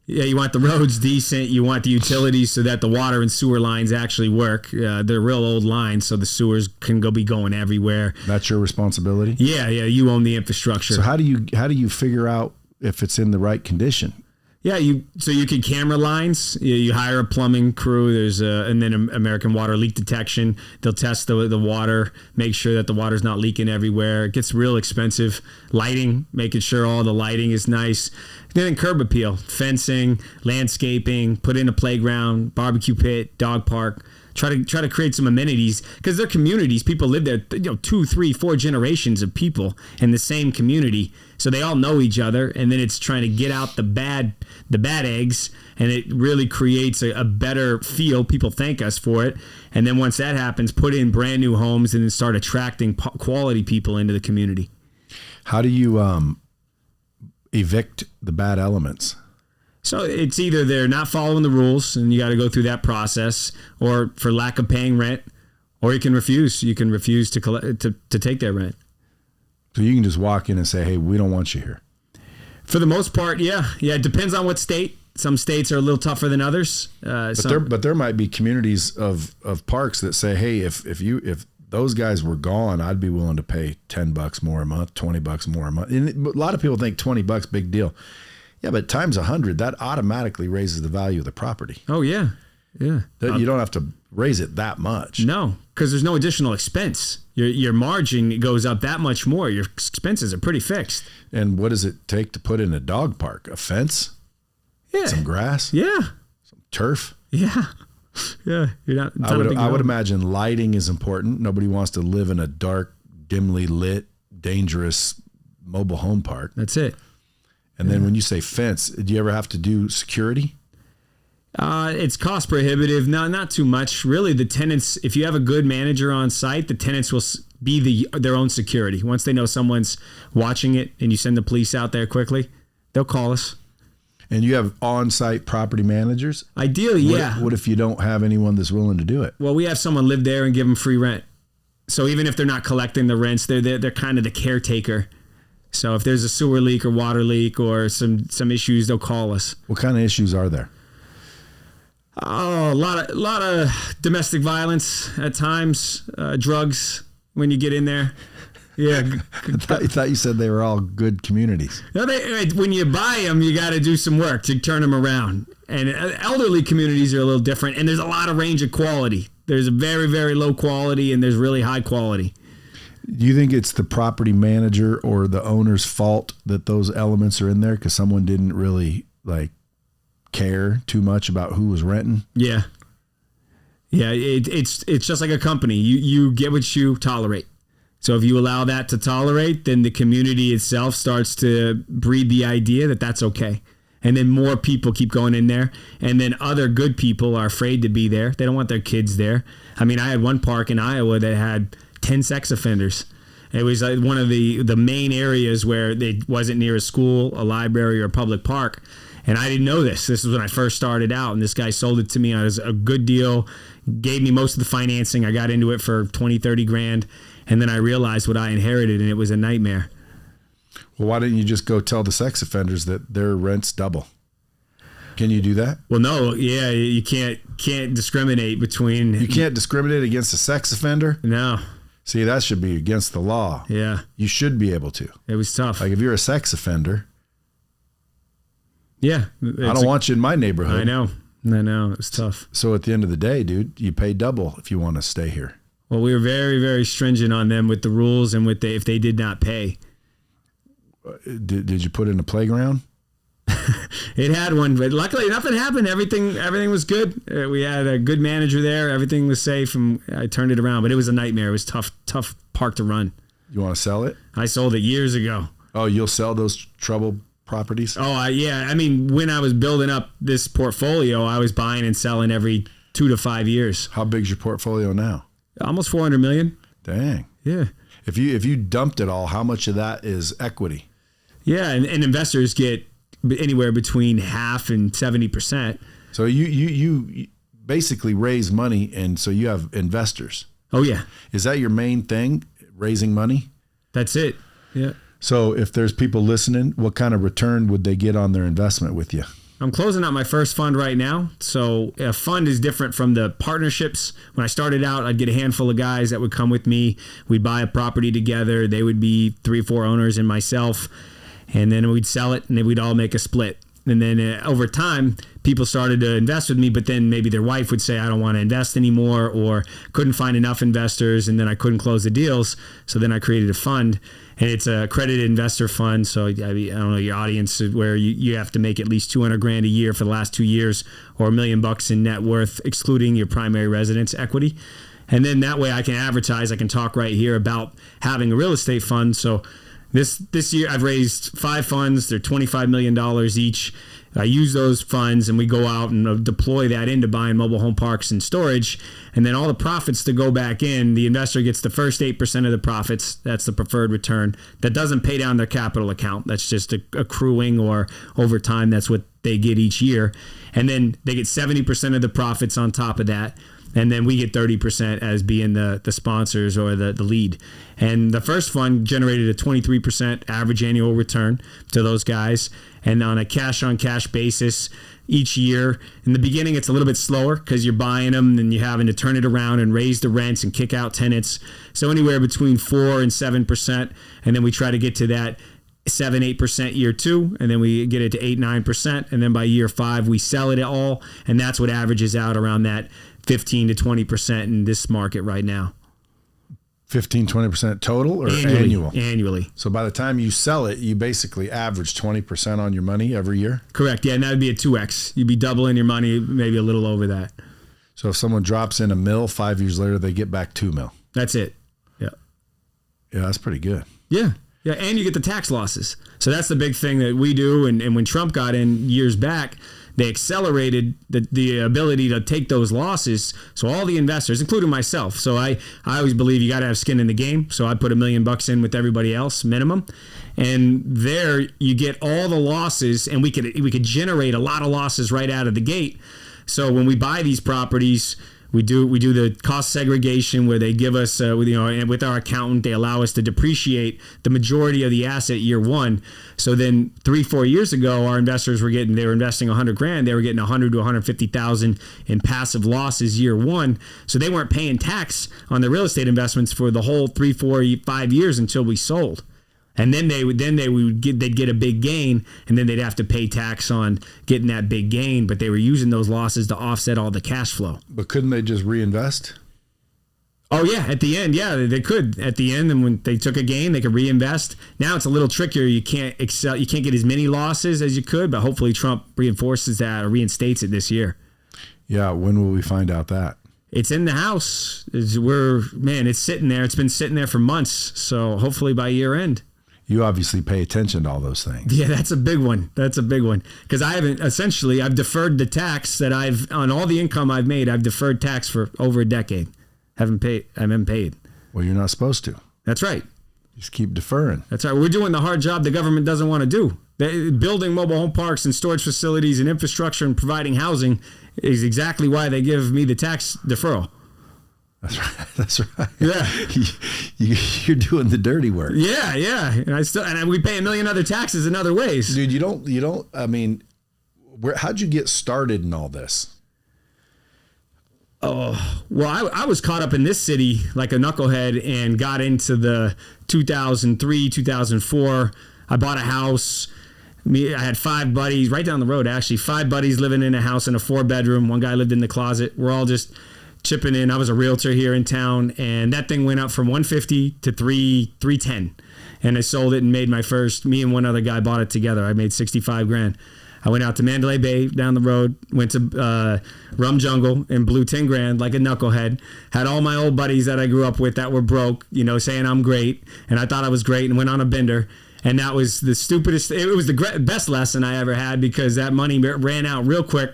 B: Yeah, you want the roads decent. You want the utilities so that the water and sewer lines actually work. They're real old lines, so the sewers can be going everywhere.
A: That's your responsibility?
B: Yeah, you own the infrastructure.
A: So how do you figure out if it's in the right condition?
B: Yeah, you can camera lines. You hire a plumbing crew. There's and then American Water leak detection. They'll test the water, make sure that the water's not leaking everywhere. It gets real expensive. Lighting, making sure all the lighting is nice. Then curb appeal, fencing, landscaping, put in a playground, barbecue pit, dog park. Try to create some amenities because they're communities. People live there, 2, 3, 4 generations of people in the same community, so they all know each other. And then it's trying to get out the bad eggs, and it really creates a better feel. People thank us for it, and then once that happens, put in brand new homes and then start attracting quality people into the community.
A: How do you evict the bad elements?
B: So it's either they're not following the rules and you got to go through that process, or for lack of paying rent, or you can refuse. You can refuse to take their rent.
A: So you can just walk in and say, hey, we don't want you here.
B: For the most part, yeah. Yeah, it depends on what state. Some states are a little tougher than others.
A: But there might be communities of parks that say, hey, if those guys were gone, I'd be willing to pay $10 more a month, $20 more a month. And a lot of people think $20, big deal. Yeah, but times 100, that automatically raises the value of the property.
B: Oh, yeah. Yeah.
A: You don't have to raise it that much.
B: No, because there's no additional expense. Your margin goes up that much more. Your expenses are pretty fixed.
A: And what does it take to put in a dog park? A fence?
B: Yeah.
A: Some grass?
B: Yeah.
A: Some turf?
B: Yeah. Yeah.
A: I would imagine lighting is important. Nobody wants to live in a dark, dimly lit, dangerous mobile home park.
B: That's it.
A: And then when you say fence, do you ever have to do security?
B: It's cost prohibitive. Not too much. Really, the tenants, if you have a good manager on site, the tenants will be their own security. Once they know someone's watching it and you send the police out there quickly, they'll call us.
A: And you have on-site property managers?
B: Ideally, yeah.
A: What if you don't have anyone that's willing to do it?
B: Well, we have someone live there and give them free rent. So even if they're not collecting the rents, they're kind of the caretaker. So if there's a sewer leak or water leak or some issues, they'll call us.
A: What kind of issues are there?
B: Oh, a lot of domestic violence at times, drugs when you get in there. Yeah.
A: I thought you said they were all good communities.
B: No, when you buy them, you got to do some work to turn them around. And elderly communities are a little different, and there's a lot of range of quality. There's a very, very low quality, and there's really high quality.
A: Do you think it's the property manager or the owner's fault that those elements are in there because someone didn't really care too much about who was renting?
B: Yeah. Yeah, it's just like a company. You get what you tolerate. So if you allow that to tolerate, then the community itself starts to breed the idea that that's okay. And then more people keep going in there. And then other good people are afraid to be there. They don't want their kids there. I mean, I had one park in Iowa that had 10 sex offenders. It was one of the main areas where it wasn't near a school, a library, or a public park. And I didn't know this. This was when I first started out, and this guy sold it to me as a good deal, gave me most of the financing. I got into it for 20, 30 grand, and then I realized what I inherited, and it was a nightmare.
A: Well, why didn't you just go tell the sex offenders that their rent's double? Can you do that?
B: Well, no. Yeah, you can't discriminate between...
A: You can't discriminate against a sex offender?
B: No.
A: See, that should be against the law.
B: Yeah.
A: You should be able to.
B: It was tough.
A: Like if you're a sex offender...
B: Yeah.
A: I don't want you in my neighborhood.
B: I know. It was tough.
A: So at the end of the day, dude, you pay double if you want to stay here.
B: Well, we were very, very stringent on them with the rules and with if they did not pay.
A: Did you put in a playground?
B: It had one, but luckily nothing happened. Everything was good. We had a good manager there. Everything was safe, and I turned it around. But it was a nightmare. It was tough park to run.
A: You want to sell it?
B: I sold it years ago.
A: Oh, you'll sell those troubled properties?
B: Oh, yeah. I mean, when I was building up this portfolio, I was buying and selling every 2 to 5 years.
A: How big's your portfolio now?
B: Almost 400 million.
A: Dang.
B: Yeah.
A: If you dumped it all, how much of that is equity?
B: Yeah, and investors get anywhere between half and 70%.
A: So you basically raise money, and so you have investors.
B: Oh, yeah.
A: Is that your main thing, raising money?
B: That's it. Yeah.
A: So if there's people listening, what kind of return would they get on their investment with you?
B: I'm closing out my first fund right now. So a fund is different from the partnerships. When I started out, I'd get a handful of guys that would come with me. We'd buy a property together. They would be 3 or 4 owners and myself. And then we'd sell it, and then we'd all make a split. And then over time, people started to invest with me, but then maybe their wife would say, I don't want to invest anymore, or couldn't find enough investors, and then I couldn't close the deals. So then I created a fund, and it's a accredited investor fund. So I don't know your audience, where you have to make at least $200,000 a year for the last 2 years, or $1 million in net worth, excluding your primary residence equity. And then that way I can advertise, I can talk right here about having a real estate fund. So This year I've raised 5 funds. They're $25 million each. I use those funds, and we go out and deploy that into buying mobile home parks and storage. And then all the profits to go back in, the investor gets the first 8% of the profits. That's the preferred return. That doesn't pay down their capital account. That's just accruing, or over time, that's what they get each year. And then they get 70% of the profits on top of that. And then we get 30% as being the sponsors or the lead. And the first fund generated a 23% average annual return to those guys. And on a cash-on-cash basis, each year, in the beginning, it's a little bit slower because you're buying them and you're having to turn it around and raise the rents and kick out tenants. So anywhere between 4 and 7%. And then we try to get to that 7-8% year 2, and then we get it to 8-9%, and then by year 5 we sell it all, and that's what averages out around that 15 to 20% in this market right now.
A: 15-20% total or annual?
B: Annually.
A: So by the time you sell it, you basically average 20% on your money every year?
B: Correct. Yeah, and that would be a 2x. You'd be doubling your money, maybe a little over that.
A: So if someone drops in $1 million, 5 years later they get back $2 million.
B: That's it. Yeah.
A: Yeah, that's pretty good.
B: Yeah. Yeah, and you get the tax losses. So that's the big thing that we do. And when Trump got in years back, they accelerated the ability to take those losses. So all the investors, including myself. So I always believe you got to have skin in the game. So I put $1 million in with everybody else, minimum. And there you get all the losses, and we could generate a lot of losses right out of the gate. So when we buy these properties, we do the cost segregation where they give us, and with our accountant, they allow us to depreciate the majority of the asset year 1. So then 3-4 years ago, our investors were investing $100,000. They were getting $100,000 to $150,000 in passive losses year 1. So they weren't paying tax on the real estate investments for the whole 3, 4, 5 years until we sold. And then they'd get a big gain, and then they'd have to pay tax on getting that big gain. But they were using those losses to offset all the cash flow.
A: But couldn't they just reinvest?
B: Oh yeah, at the end, yeah, they could at the end. And when they took a gain, they could reinvest. Now it's a little trickier. You can't get as many losses as you could, but hopefully Trump reinforces that or reinstates it this year.
A: Yeah, when will we find out that?
B: It's in the House. It's sitting there. It's been sitting there for months. So hopefully by year end.
A: You obviously pay attention to all those things.
B: Yeah, that's a big one. Because I've deferred the tax that on all the income I've made, I've deferred tax for over a decade. I haven't paid.
A: Well, you're not supposed to.
B: That's right.
A: Just keep deferring.
B: That's right. We're doing the hard job the government doesn't want to do. Building mobile home parks and storage facilities and infrastructure and providing housing is exactly why they give me the tax deferral.
A: That's right.
B: Yeah.
A: You're doing the dirty work.
B: Yeah. And we pay $1 million other taxes in other ways.
A: Dude, you don't, how'd you get started in all this?
B: Oh, well, I was caught up in this city like a knucklehead and got into the 2003, 2004. I bought a house. I had 5 buddies right down the road, actually. 5 buddies living in a house in a 4-bedroom. One guy lived in the closet. We're all just chipping in. I was a realtor here in town, and that thing went up from 150 to 310. And I sold it and made my first. Me and one other guy bought it together. I made $65,000. I went out to Mandalay Bay down the road, went to Rum Jungle and blew $10,000 like a knucklehead. Had all my old buddies that I grew up with that were broke, saying I'm great, and I thought I was great, and went on a bender. And that was the stupidest. It was the best lesson I ever had because that money ran out real quick,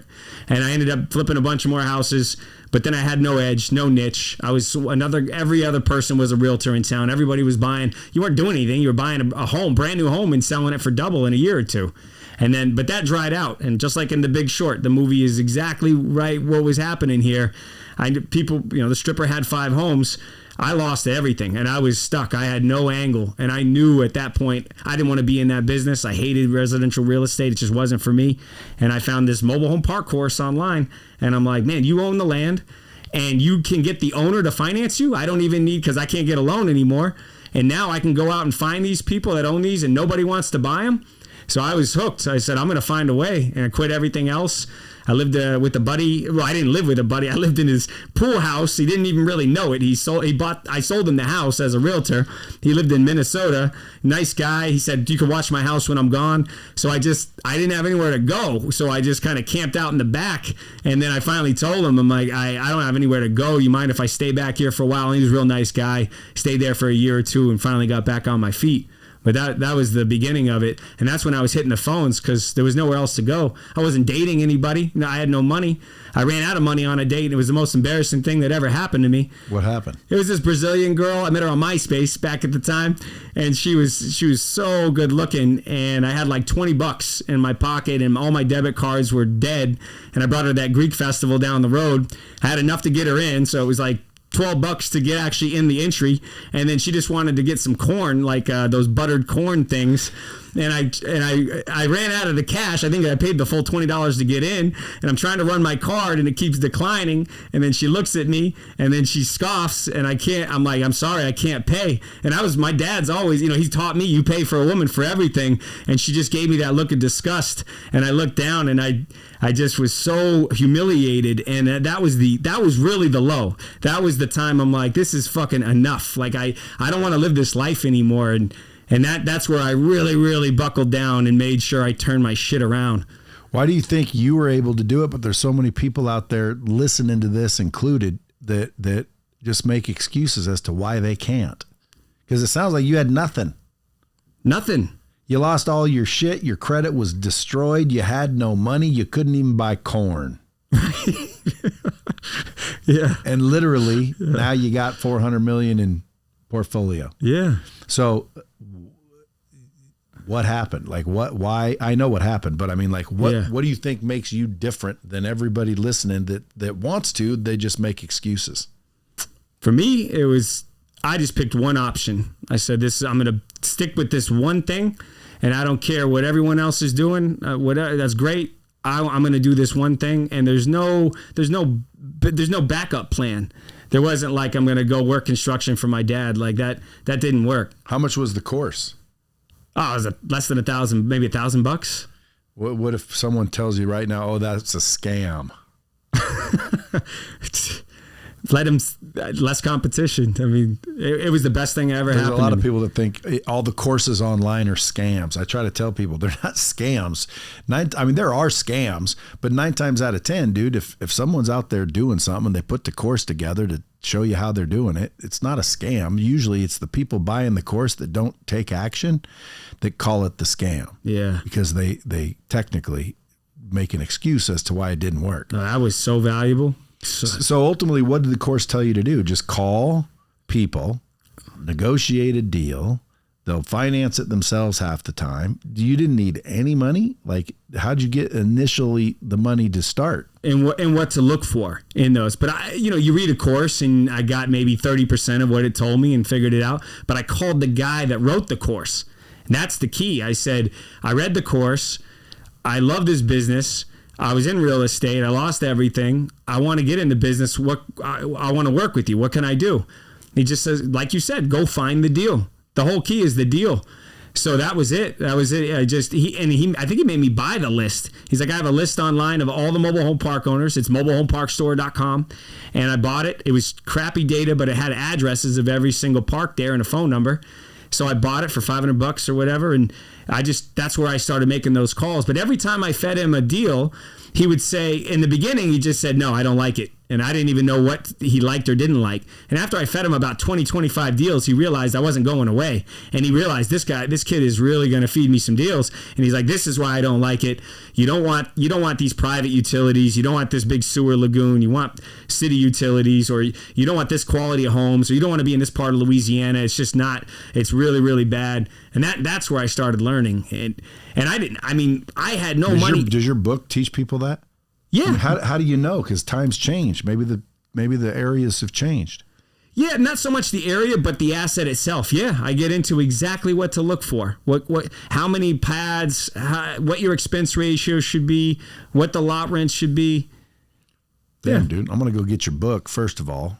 B: and I ended up flipping a bunch of more houses. But then I had no edge, no niche. Every other person was a realtor in town. Everybody was buying. You weren't doing anything. You were buying a home, brand new home, and selling it for double in a year or two. But that dried out. And just like in The Big Short, the movie is exactly right what was happening here. The stripper had 5 homes. I lost everything, and I was stuck. I had no angle, and I knew at that point I didn't want to be in that business. I hated residential real estate. It just wasn't for me. And I found this mobile home park course online, and I'm like, man, you own the land, and you can get the owner to finance you. I don't even need, because I can't get a loan anymore. And now I can go out and find these people that own these, and nobody wants to buy them. So I was hooked. I said, I'm going to find a way, and I quit everything else. I lived with a buddy. Well, I didn't live with a buddy. I lived in his pool house. He didn't even really know it. I sold him the house as a realtor. He lived in Minnesota. Nice guy. He said, you can watch my house when I'm gone. So I didn't have anywhere to go. So I just kind of camped out in the back. And then I finally told him, I'm like, I don't have anywhere to go. You mind if I stay back here for a while? And he was a real nice guy. Stayed there for a year or two and finally got back on my feet. But that was the beginning of it. And that's when I was hitting the phones because there was nowhere else to go. I wasn't dating anybody. No, I had no money. I ran out of money on a date, and it was the most embarrassing thing that ever happened to me.
A: What happened?
B: It was this Brazilian girl. I met her on MySpace back at the time, and she was so good looking, and I had like $20 in my pocket, and all my debit cards were dead, and I brought her to that Greek festival down the road. I had enough to get her in, so it was like $12 to get actually in the entry, and then she just wanted to get some corn, like those buttered corn things, and I ran out of the cash. I think I paid the full $20 to get in, and I'm trying to run my card, and it keeps declining, and then she looks at me, and then she scoffs, and I'm like, I'm sorry, I can't pay. And my dad's always, he taught me, you pay for a woman for everything, and she just gave me that look of disgust, and I looked down, and I just was so humiliated, and that was really the low. That was the time I'm like, this is fucking enough. Like I don't want to live this life anymore, and that's where I really, really buckled down and made sure I turned my shit around.
A: Why do you think you were able to do it, but there's so many people out there listening to this included that just make excuses as to why they can't? Because it sounds like you had nothing.
B: Nothing.
A: You lost all your shit. Your credit was destroyed. You had no money. You couldn't even buy corn.
B: Yeah.
A: And literally, now you got $400 million in portfolio.
B: Yeah.
A: So what happened? Like why? I know what happened, but I mean, like what do you think makes you different than everybody listening that wants to, they just make excuses?
B: For me, I just picked one option. I said, I'm going to stick with this one thing, and I don't care what everyone else is doing. Whatever, that's great. I'm going to do this one thing, and there's no backup plan. There wasn't like I'm going to go work construction for my dad. Like that didn't work.
A: How much was the course?
B: Oh, it was less than $1,000, maybe $1,000.
A: What if someone tells you right now, oh, that's a scam?
B: Let him less competition. I mean, it was the best thing I ever happened.
A: There's a lot of people that think all the courses online are scams. I try to tell people they're not scams. There are scams, but 9 times out of 10, dude, if someone's out there doing something and they put the course together to show you how they're doing it, it's not a scam. Usually it's the people buying the course that don't take action that call it the scam.
B: Yeah.
A: Because they technically make an excuse as to why it didn't work.
B: That was so valuable.
A: So ultimately, what did the course tell you to do? Just call people, negotiate a deal. They'll finance it themselves half the time. You didn't need any money. Like, how'd you get initially the money to start?
B: And what to look for in those. But you read a course and I got maybe 30% of what it told me and figured it out. But I called the guy that wrote the course. And that's the key. I said, I read the course. I love this business. I was in real estate. I lost everything. I want to get into business. I want to work with you. What can I do? He just says, like you said, go find the deal. The whole key is the deal. So that was it. I think he made me buy the list. He's like, I have a list online of all the mobile home park owners. It's mobilehomeparkstore.com. And I bought it. It was crappy data, but it had addresses of every single park there and a phone number. So I bought it for $500 or whatever, and that's where I started making those calls. But every time I fed him a deal, he would say, in the beginning, he just said, no, I don't like it. And I didn't even know what he liked or didn't like. And after I fed him about 20, 25 deals, he realized I wasn't going away. And he realized this kid is really going to feed me some deals. And he's like, this is why I don't like it. You don't want these private utilities. You don't want this big sewer lagoon. You want city utilities, or you don't want this quality of homes, or you don't want to be in this part of Louisiana. It's just not, it's really, really bad. And that's where I started learning. And I had no money.
A: Does your book teach people that?
B: Yeah.
A: How do you know? Because times change. Maybe the areas have changed.
B: Yeah, not so much the area, but the asset itself. Yeah, I get into exactly what to look for. How many pads, what your expense ratio should be, what the lot rent should be.
A: Damn, dude, I'm going to go get your book, first of all.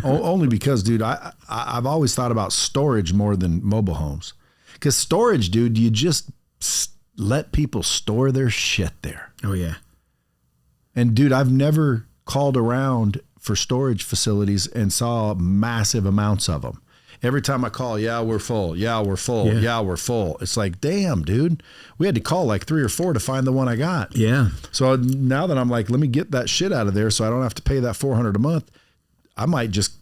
A: Only because, dude, I've always thought about storage more than mobile homes. Because storage, dude, you just let people store their shit there.
B: Oh, yeah.
A: And dude, I've never called around for storage facilities and saw massive amounts of them. Every time I call, yeah, we're full. Yeah, we're full. Yeah, we're full. It's like, damn, dude, we had to call like 3 or 4 to find the one I got.
B: Yeah.
A: So now that I'm like, let me get that shit out of there so I don't have to pay that $400 a month, I might just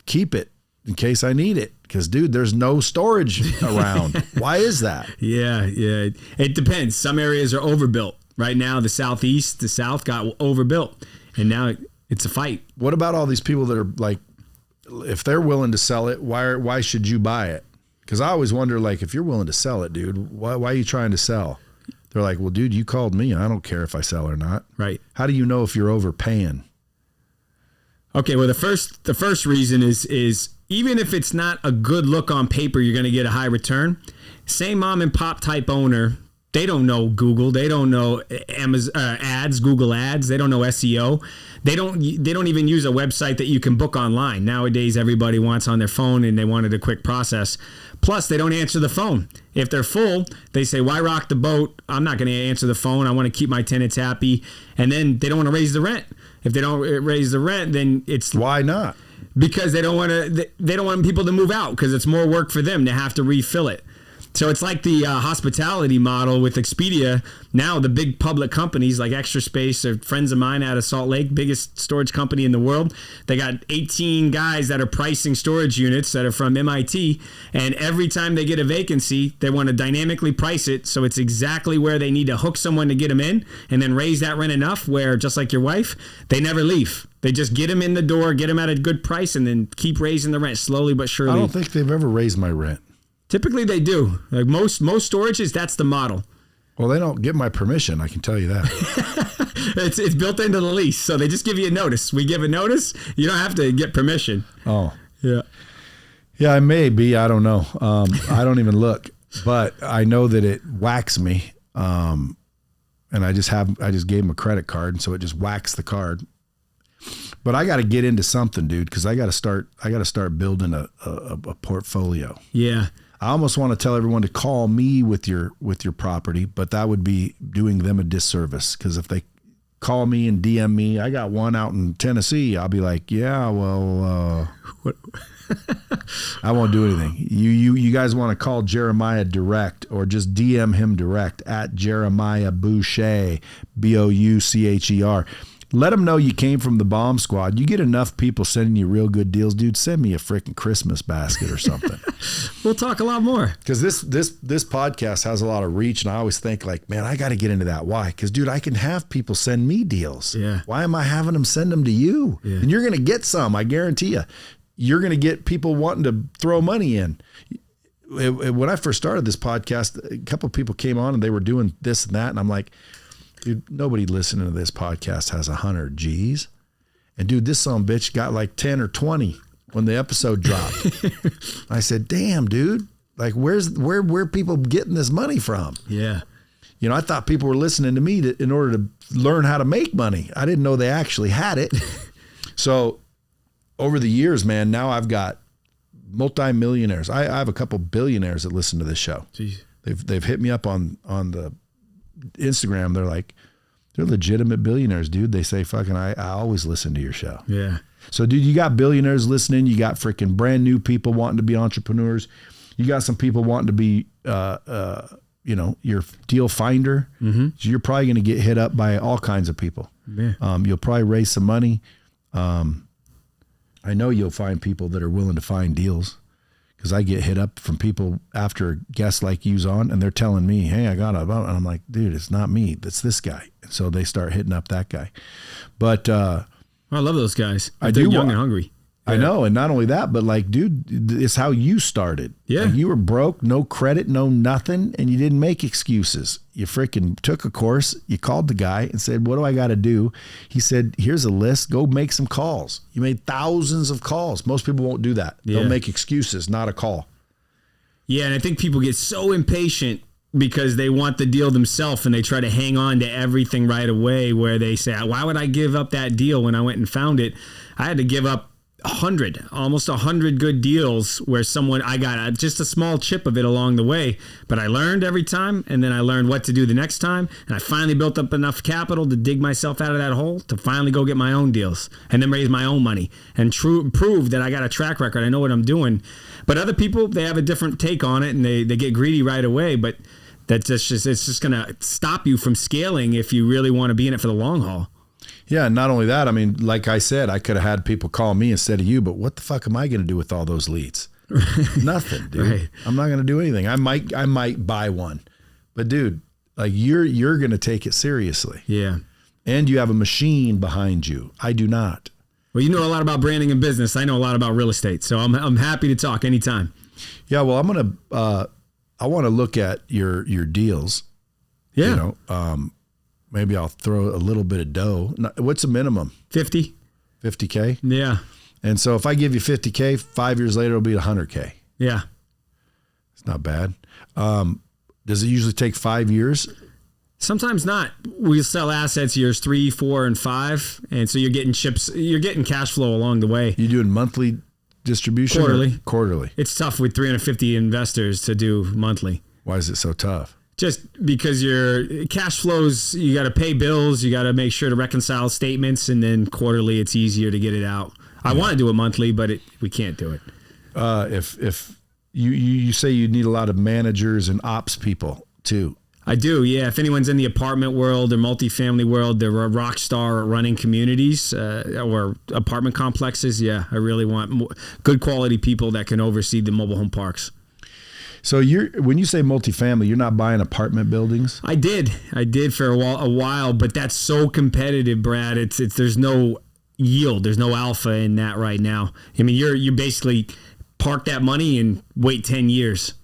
A: keep it in case I need it. Because, dude, there's no storage around. Why is that?
B: Yeah. It depends. Some areas are overbuilt. Right now, the South got overbuilt. And now it's a fight.
A: What about all these people that are like, if they're willing to sell it, why should you buy it? Because I always wonder, like, if you're willing to sell it, dude, why are you trying to sell? They're like, well, dude, you called me. I don't care if I sell or not.
B: Right.
A: How do you know if you're overpaying?
B: Okay, well, the first reason is even if it's not a good look on paper, you're going to get a high return. Same mom and pop type owner, they don't know Google, they don't know Amazon ads, Google ads, they don't know SEO. They don't even use a website that you can book online. Nowadays, everybody wants on their phone and they wanted a quick process. Plus, they don't answer the phone. If they're full, they say, why rock the boat? I'm not going to answer the phone. I want to keep my tenants happy. And then they don't want to raise the rent. If they don't raise the rent, then it's...
A: Why not?
B: Because they don't want people to move out because it's more work for them to have to refill it. So it's like the hospitality model with Expedia. Now the big public companies like Extra Space are friends of mine out of Salt Lake, biggest storage company in the world. They got 18 guys that are pricing storage units that are from MIT. And every time they get a vacancy, they want to dynamically price it so it's exactly where they need to hook someone to get them in and then raise that rent enough where, just like your wife, they never leave. They just get them in the door, get them at a good price, and then keep raising the rent slowly but surely.
A: I don't think they've ever raised my rent.
B: Typically they do. Like most storages, that's the model.
A: Well, they don't get my permission, I can tell you that.
B: It's built into the lease, so they just give you a notice. We give a notice. You don't have to get permission.
A: Oh.
B: Yeah.
A: Yeah, I may be. I don't know. I don't even look. But I know that it whacks me. And I just gave them a credit card, and so it just whacks the card. But I got to get into something, dude, because I got to start building a portfolio.
B: Yeah.
A: I almost want to tell everyone to call me with your property, but that would be doing them a disservice, because if they call me and DM me, I got one out in Tennessee, I'll be like, yeah, well, I won't do anything. You guys want to call Jeremiah direct, or just DM him direct at Jeremiah Boucher, Boucher. Let them know you came from the Bomb Squad. You get enough people sending you real good deals, dude, send me a freaking Christmas basket or something.
B: We'll talk a lot more.
A: Because this podcast has a lot of reach, and I always think like, man, I got to get into that. Why? Because, dude, I can have people send me deals.
B: Yeah.
A: Why am I having them send them to you? Yeah. And you're going to get some, I guarantee you. You're going to get people wanting to throw money in. When I first started this podcast, a couple of people came on and they were doing this and that, and I'm like, dude, nobody listening to this podcast has 100 G's. And dude, this son bitch got like 10 or 20 when the episode dropped. I said, damn, dude, like where people getting this money from?
B: Yeah.
A: You know, I thought people were listening to me in order to learn how to make money. I didn't know they actually had it. So over the years, man, now I've got multimillionaires. I have a couple billionaires that listen to this show.
B: Jeez.
A: They've hit me up on the Instagram. They're legitimate billionaires, dude. They say, fucking, I always listen to your show.
B: Yeah.
A: So, dude, you got billionaires listening. You got freaking brand new people wanting to be entrepreneurs. You got some people wanting to be, your deal finder. Mm-hmm. So you're probably going to get hit up by all kinds of people.
B: Yeah.
A: You'll probably raise some money. I know you'll find people that are willing to find deals, because I get hit up from people after guests like you's on, and they're telling me, hey, I got a, and I'm like, dude, it's not me. It's this guy. And so they start hitting up that guy. But I
B: love those guys.
A: They're young and hungry. Yeah. I know. And not only that, but like, dude, it's how you started.
B: Yeah.
A: Like, you were broke, no credit, no nothing, and you didn't make excuses. You freaking took a course. You called the guy and said, what do I got to do? He said, here's a list. Go make some calls. You made thousands of calls. Most people won't do that. Yeah. They'll make excuses, not a call.
B: Yeah. And I think people get so impatient because they want the deal themselves, and they try to hang on to everything right away, where they say, why would I give up that deal when I went and found it? I had to give up almost 100 good deals where I got just a small chip of it along the way, but I learned every time, and then I learned what to do the next time, and I finally built up enough capital to dig myself out of that hole to finally go get my own deals and then raise my own money and prove that I got a track record. I know what I'm doing. But other people, they have a different take on it, and they get greedy right away, but it's just going to stop you from scaling if you really want to be in it for the long haul.
A: Yeah, and not only that, I mean, like I said, I could have had people call me instead of you, but what the fuck am I going to do with all those leads? Nothing, dude.
B: Right.
A: I'm not going to do anything. I might buy one. But dude, like you're going to take it seriously.
B: Yeah.
A: And you have a machine behind you. I do not.
B: Well, you know a lot about branding and business. I know a lot about real estate, so I'm happy to talk anytime.
A: Yeah, well, I want to look at your deals.
B: Yeah.
A: You know, maybe I'll throw a little bit of dough. What's the minimum?
B: 50.
A: 50K?
B: Yeah.
A: And so if I give you 50K, 5 years later, it'll be 100K.
B: Yeah.
A: It's not bad. Does it usually take 5 years?
B: Sometimes not. We sell assets years 3, 4, and 5. And so you're getting cash flow along the way.
A: You doing monthly distribution?
B: Quarterly.
A: Quarterly.
B: It's tough with 350 investors to do monthly.
A: Why is it so tough?
B: Just because your cash flows, you got to pay bills, you got to make sure to reconcile statements, and then quarterly it's easier to get it out. I want to do it monthly, but we can't do it.
A: If you say you need a lot of managers and ops people too.
B: I do, yeah. If anyone's in the apartment world or multifamily world, they're a rock star at running communities or apartment complexes. Yeah, I really want good quality people that can oversee the mobile home parks.
A: So when you say multifamily, you're not buying apartment buildings?
B: I did for a while, but that's so competitive, Brad. It's there's no yield, there's no alpha in that right now. I mean, you basically park that money and wait 10 years.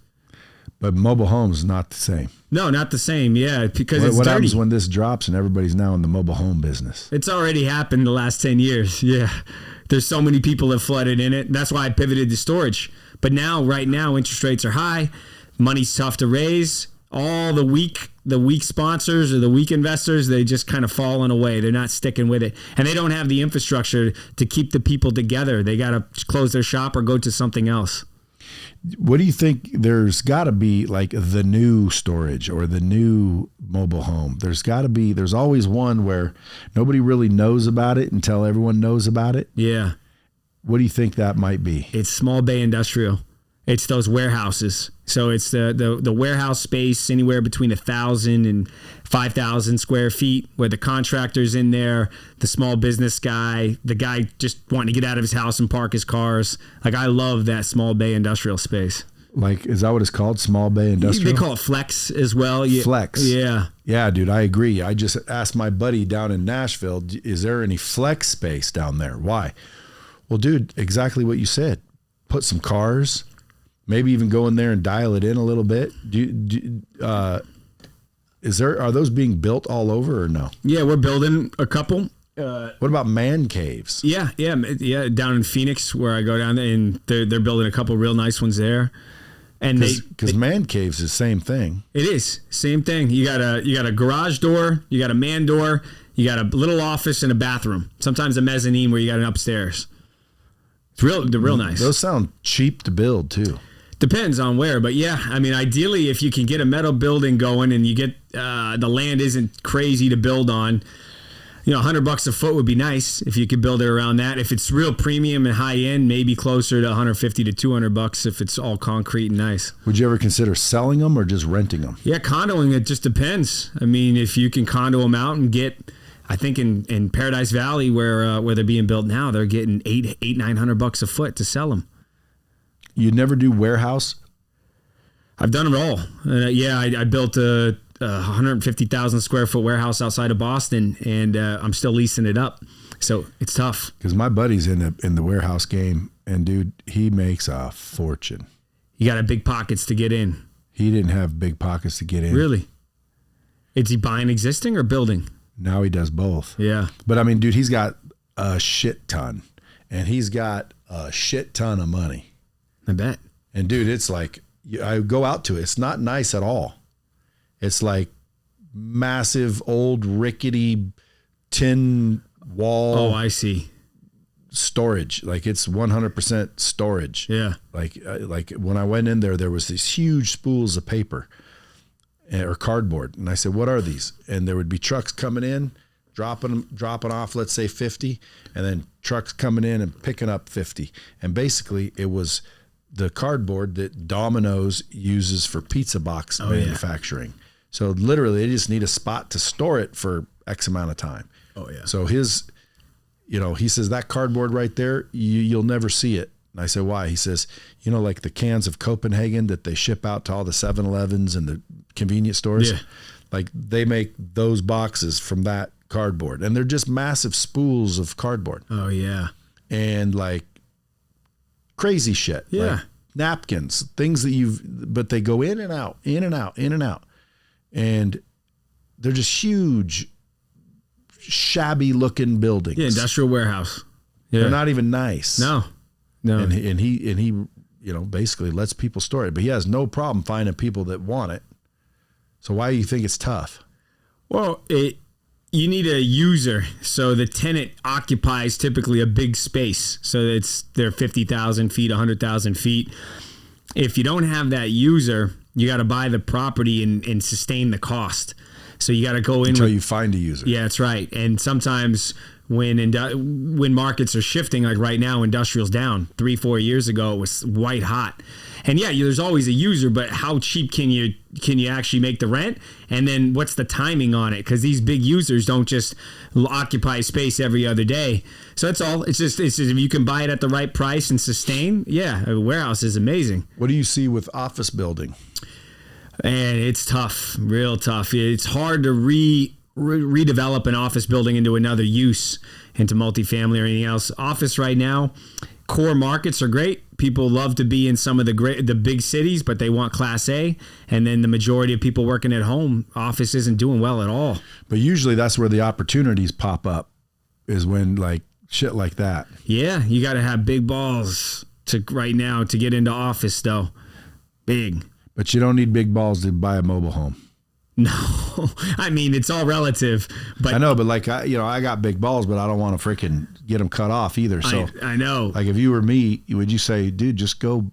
A: But mobile homes is not the same.
B: No, not the same. Yeah, because it's
A: what
B: dirty.
A: happens when this drops and everybody's now in the mobile home business?
B: It's already happened the last 10 years. Yeah, there's so many people that flooded in it. That's why I pivoted to storage. But right now, interest rates are high. Money's tough to raise. All the weak sponsors or the weak investors, they just kind of fallen away. They're not sticking with it. And they don't have the infrastructure to keep the people together. They got to close their shop or go to something else.
A: What do you think? There's got to be like the new storage or the new mobile home. There's always one where nobody really knows about it until everyone knows about it.
B: Yeah.
A: What do you think that might be?
B: It's small bay industrial. It's those warehouses. So it's the warehouse space anywhere between 1,000 and 5,000 square feet where the contractor's in there, the small business guy, the guy just wanting to get out of his house and park his cars. Like, I love that small bay industrial space.
A: Like, is that what it's called? Small bay industrial?
B: They call it flex as well.
A: Flex.
B: Yeah.
A: Yeah, dude, I agree. I just asked my buddy down in Nashville, is there any flex space down there? Why? Well, dude, exactly what you said. Put some cars, maybe even go in there and dial it in a little bit. Are those being built all over or no?
B: Yeah, we're building a couple.
A: What about man caves?
B: Yeah. Down in Phoenix, where I go down there, and they're building a couple real nice ones there. And
A: because man caves is the same thing.
B: It is same thing. You got a garage door, you got a man door, you got a little office and a bathroom. Sometimes a mezzanine where you got an upstairs. They're real nice.
A: Those sound cheap to build too.
B: Depends on where, but yeah, I mean, ideally, if you can get a metal building going and you get the land isn't crazy to build on, $100 a foot would be nice if you could build it around that. If it's real premium and high end, maybe closer to $150 to $200 if it's all concrete and nice.
A: Would you ever consider selling them or just renting them?
B: Yeah, condoing, it just depends. I mean, if you can condo them out and get, I think in Paradise Valley where they're being built now, they're getting $900 a foot to sell them.
A: You never do warehouse?
B: I've done it all. I built a 150,000 square foot warehouse outside of Boston, and I'm still leasing it up. So it's tough.
A: Because my buddy's in the warehouse game, and dude, he makes a fortune.
B: You got to have big pockets to get in.
A: He didn't have big pockets to get in.
B: Really? Is he buying existing or building?
A: Now he does both.
B: Yeah.
A: But I mean, dude, he's got a shit ton, and he's got a shit ton of money.
B: I bet.
A: And dude, it's like, I go out to it. It's not nice at all. It's like massive, old, rickety tin wall.
B: Oh, I see.
A: Storage. Like, it's 100% storage.
B: Yeah.
A: Like when I went in there was these huge spools of paper or cardboard. And I said, what are these? And there would be trucks coming in, dropping off, let's say 50, and then trucks coming in and picking up 50. And basically it was the cardboard that Domino's uses for pizza box manufacturing. Yeah. So literally they just need a spot to store it for X amount of time.
B: Oh yeah.
A: So his, he says that cardboard right there, you'll never see it. And I said, why? He says, like the cans of Copenhagen that they ship out to all the 7-Elevens and the convenience stores.
B: Yeah.
A: Like they make those boxes from that cardboard, and they're just massive spools of cardboard.
B: Oh yeah.
A: And like crazy shit.
B: Yeah.
A: Like napkins, things that but they go in and out, in and out, in and out. And they're just huge, shabby looking buildings.
B: Yeah, industrial warehouse. Yeah.
A: They're not even nice.
B: No.
A: And he basically lets people store it, but he has no problem finding people that want it. So why do you think it's tough?
B: Well, you need a user. So the tenant occupies typically a big space. So they're 50,000 feet, 100,000 feet. If you don't have that user, you got to buy the property and sustain the cost. So you got to go in
A: until you find a user.
B: Yeah, that's right. And sometimes when markets are shifting, like right now, industrial's down. 3-4 years ago, it was white hot. And yeah, there's always a user, but how cheap can you actually make the rent? And then what's the timing on it? Because these big users don't just occupy space every other day. So that's all. It's just if you can buy it at the right price and sustain. Yeah, a warehouse is amazing.
A: What do you see with office building?
B: And it's tough, real tough. It's hard to redevelop an office building into another use, into multifamily or anything else. Office right now, core markets are great. People love to be in some of the big cities, but they want Class A. And then the majority of people working at home, office isn't doing well at all.
A: But usually that's where the opportunities pop up, is when like shit like that.
B: Yeah, you got to have big balls right now to get into office though. Big.
A: But you don't need big balls to buy a mobile home.
B: No, I mean, it's all relative. But
A: I know, but like I got big balls, but I don't want to freaking get them cut off either. So
B: I know.
A: Like if you were me, would you say, dude, just go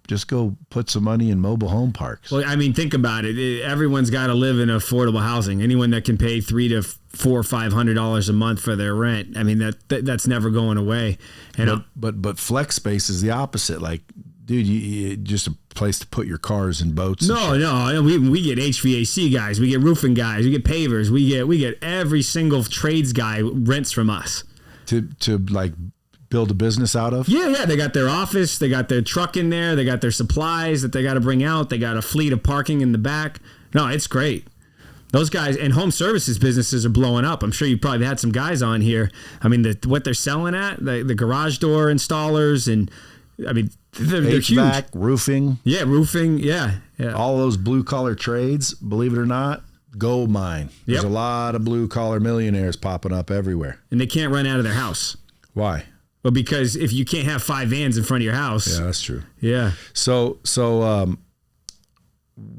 A: put some money in mobile home parks?
B: Well, I mean, think about it. Everyone's got to live in affordable housing. Anyone that can pay $300 to $400 or $500 a month for their rent, I mean that's never going away. And
A: but flex space is the opposite. Like, dude, you just a place to put your cars and boats.
B: No. We get HVAC guys, we get roofing guys, we get pavers, we get every single trades guy rents from us
A: to like build a business out of.
B: Yeah. They got their office, they got their truck in there, they got their supplies that they got to bring out, they got a fleet of parking in the back. No, it's great. Those guys and home services businesses are blowing up. I'm sure you probably had some guys on here. I mean, what they're selling at the garage door installers, and I mean, they're
A: HVAC,
B: huge.
A: roofing.
B: Yeah, roofing. Yeah.
A: All those blue collar trades, believe it or not, gold mine. There's a lot of blue collar millionaires popping up everywhere.
B: And they can't run out of their house.
A: Why?
B: Well, because if you can't have 5 vans in front of your house.
A: Yeah, that's true.
B: Yeah.
A: So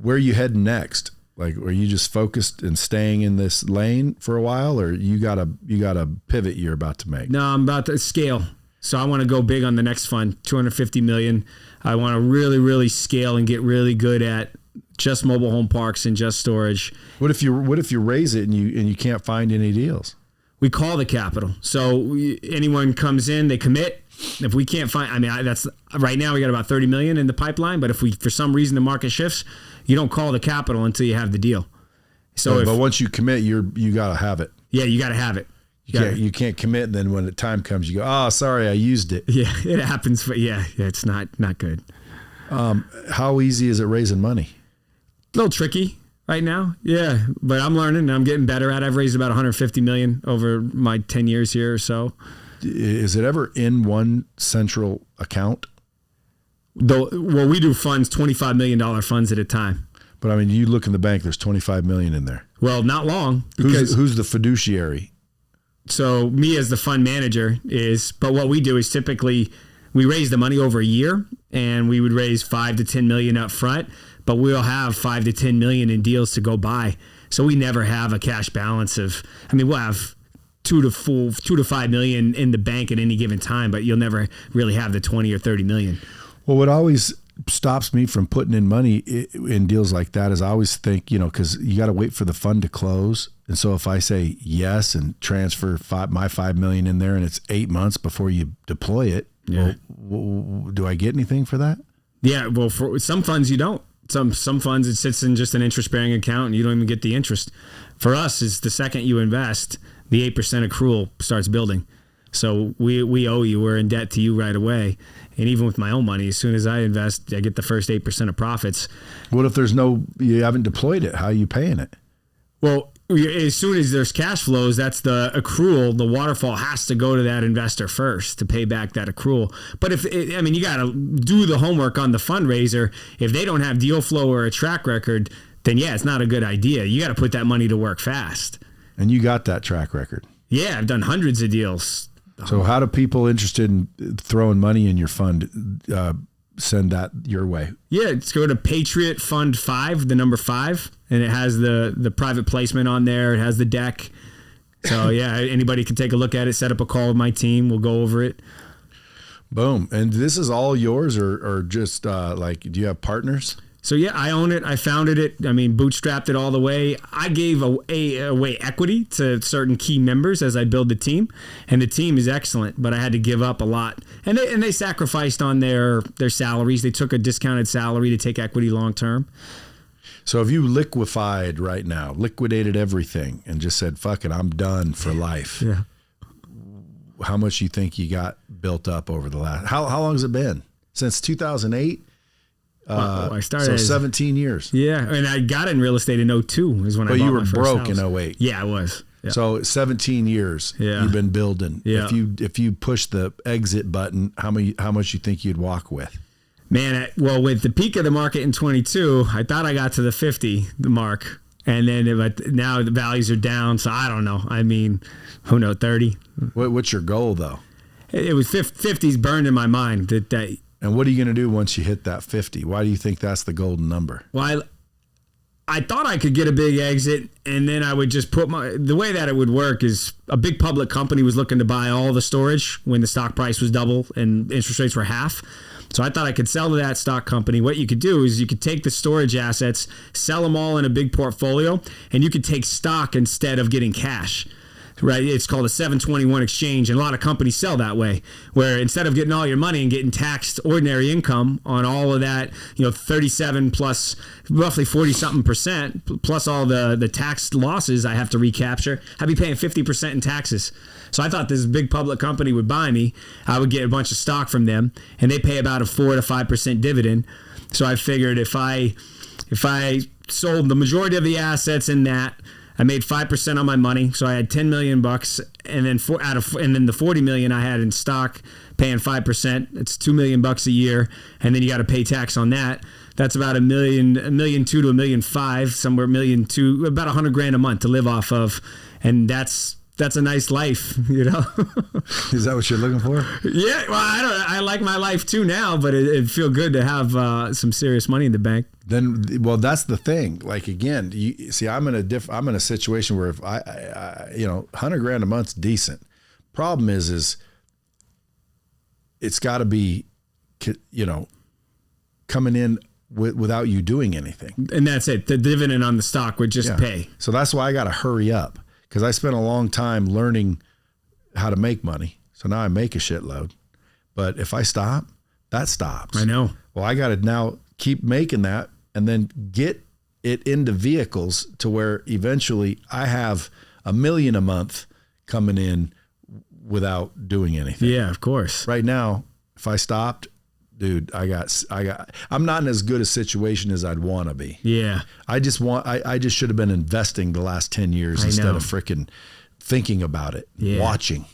A: where are you heading next? Like, are you just focused and staying in this lane for a while, or you got a pivot you're about to make?
B: No, I'm about to scale. So I want to go big on the next fund, $250 million. I want to really, really scale and get really good at just mobile home parks and just storage.
A: What if you raise it and you can't find any deals?
B: We call the capital. So anyone comes in, they commit. If we can't find, that's right now we got about 30 million in the pipeline. But if for some reason the market shifts, you don't call the capital until you have the deal. So,
A: but once you commit, you got to have it.
B: Yeah, you got to have it.
A: You can't commit, and then when the time comes, you go, oh, sorry, I used it.
B: Yeah, it happens. But yeah, it's not good.
A: How easy is it raising money?
B: A little tricky right now. Yeah, but I'm learning and I'm getting better at it. I've raised about 150 million over my 10 years here or so.
A: Is it ever in one central account?
B: Well, we do funds, $25 million funds at a time.
A: But I mean, you look in the bank, there's 25 million in there.
B: Well, not long.
A: Because who's the fiduciary?
B: So me as the fund manager but what we do is typically we raise the money over a year, and we would raise 5 to 10 million up front, but we'll have 5 to 10 million in deals to go buy. So we never have a cash balance we'll have 2 to 5 million in the bank at any given time, but you'll never really have the 20 or 30 million.
A: Well, what always stops me from putting in money in deals like that is I always think, because you got to wait for the fund to close. And so if I say yes and transfer my 5 million in there and it's 8 months before you deploy it, do I get anything for that?
B: Yeah. Well, for some funds you don't. some funds, it sits in just an interest-bearing account and you don't even get the interest. For us, is the second you invest, the 8% accrual starts building. So we owe you. We're in debt to you right away. And even with my own money, as soon as I invest, I get the first 8% of profits.
A: What if you haven't deployed it? How are you paying it?
B: Well, as soon as there's cash flows, that's the accrual. The waterfall has to go to that investor first to pay back that accrual. But you got to do the homework on the fundraiser. If they don't have deal flow or a track record, then yeah, it's not a good idea. You got to put that money to work fast.
A: And you got that track record.
B: Yeah, I've done hundreds of deals.
A: So how do people interested in throwing money in your fund send that your way?
B: Yeah, it's go to Patriot Fund 5, the number 5, and it has the private placement on there. It has the deck. So yeah, anybody can take a look at it, set up a call with my team. We'll go over it.
A: Boom. And this is all yours or just do you have partners?
B: So yeah, I own it. I founded it. Bootstrapped it all the way. I gave away equity to certain key members as I build the team, and the team is excellent. But I had to give up a lot, and they sacrificed on their salaries. They took a discounted salary to take equity long term.
A: So if you liquidated everything, and just said, "Fuck it, I'm done for life."
B: Yeah.
A: How much you think you got built up over the last? How long has it been since 2008?
B: I started
A: 17 years.
B: Yeah, and I got in real estate in 2002 is when I bought my first house. But you
A: were broke in 2008.
B: Yeah, I was. Yeah.
A: So 17 years you've been building.
B: Yeah.
A: If you push the exit button, how much you think you'd walk with?
B: Man, with the peak of the market in 22, I thought I got to the 50 mark, and then now the values are down. So I don't know. Who knows? 30.
A: What's your goal though?
B: It was 50's burned in my mind that.
A: And what are you going to do once you hit that 50? Why do you think that's the golden number?
B: Well, I thought I could get a big exit, and then I would just the way that it would work is a big public company was looking to buy all the storage when the stock price was double and interest rates were half. So I thought I could sell to that stock company. What you could do is you could take the storage assets, sell them all in a big portfolio, and you could take stock instead of getting cash. Right, it's called a 721 exchange, and a lot of companies sell that way, where instead of getting all your money and getting taxed ordinary income on all of that, 37 plus roughly 40-something% plus all the tax losses I have to recapture, I'd be paying 50% in taxes. So I thought this big public company would buy me. I would get a bunch of stock from them, and they pay about a 4 to 5% dividend. So I figured if I sold the majority of the assets in that, I made 5% on my money, so I had $10 million, and then the $40 million I had in stock, paying 5%. It's $2 million a year, and then you got to pay tax on that. That's about $1.2 million to $1.5 million, somewhere $1.2 million, about $100,000 a month to live off of, and that's a nice life,
A: Is that what you're looking for?
B: Yeah, well, I like my life too now, but it'd feel good to have some serious money in the bank.
A: Well, that's the thing. Like again, you see, I'm in a situation where if I $100,000 a month's decent. Problem is it's got to be, coming in without you doing anything.
B: And that's it. The dividend on the stock would just pay.
A: So that's why I got to hurry up. Because I spent a long time learning how to make money. So now I make a shitload. But if I stop, that stops.
B: I know.
A: Well, I got to now keep making that and then get it into vehicles to where eventually I have $1 million a month coming in without doing anything.
B: Yeah, of course.
A: Right now, if I stopped, dude, I'm not in as good a situation as I'd want to be.
B: Yeah.
A: I just should have been investing the last 10 years instead of freaking thinking about it, watching,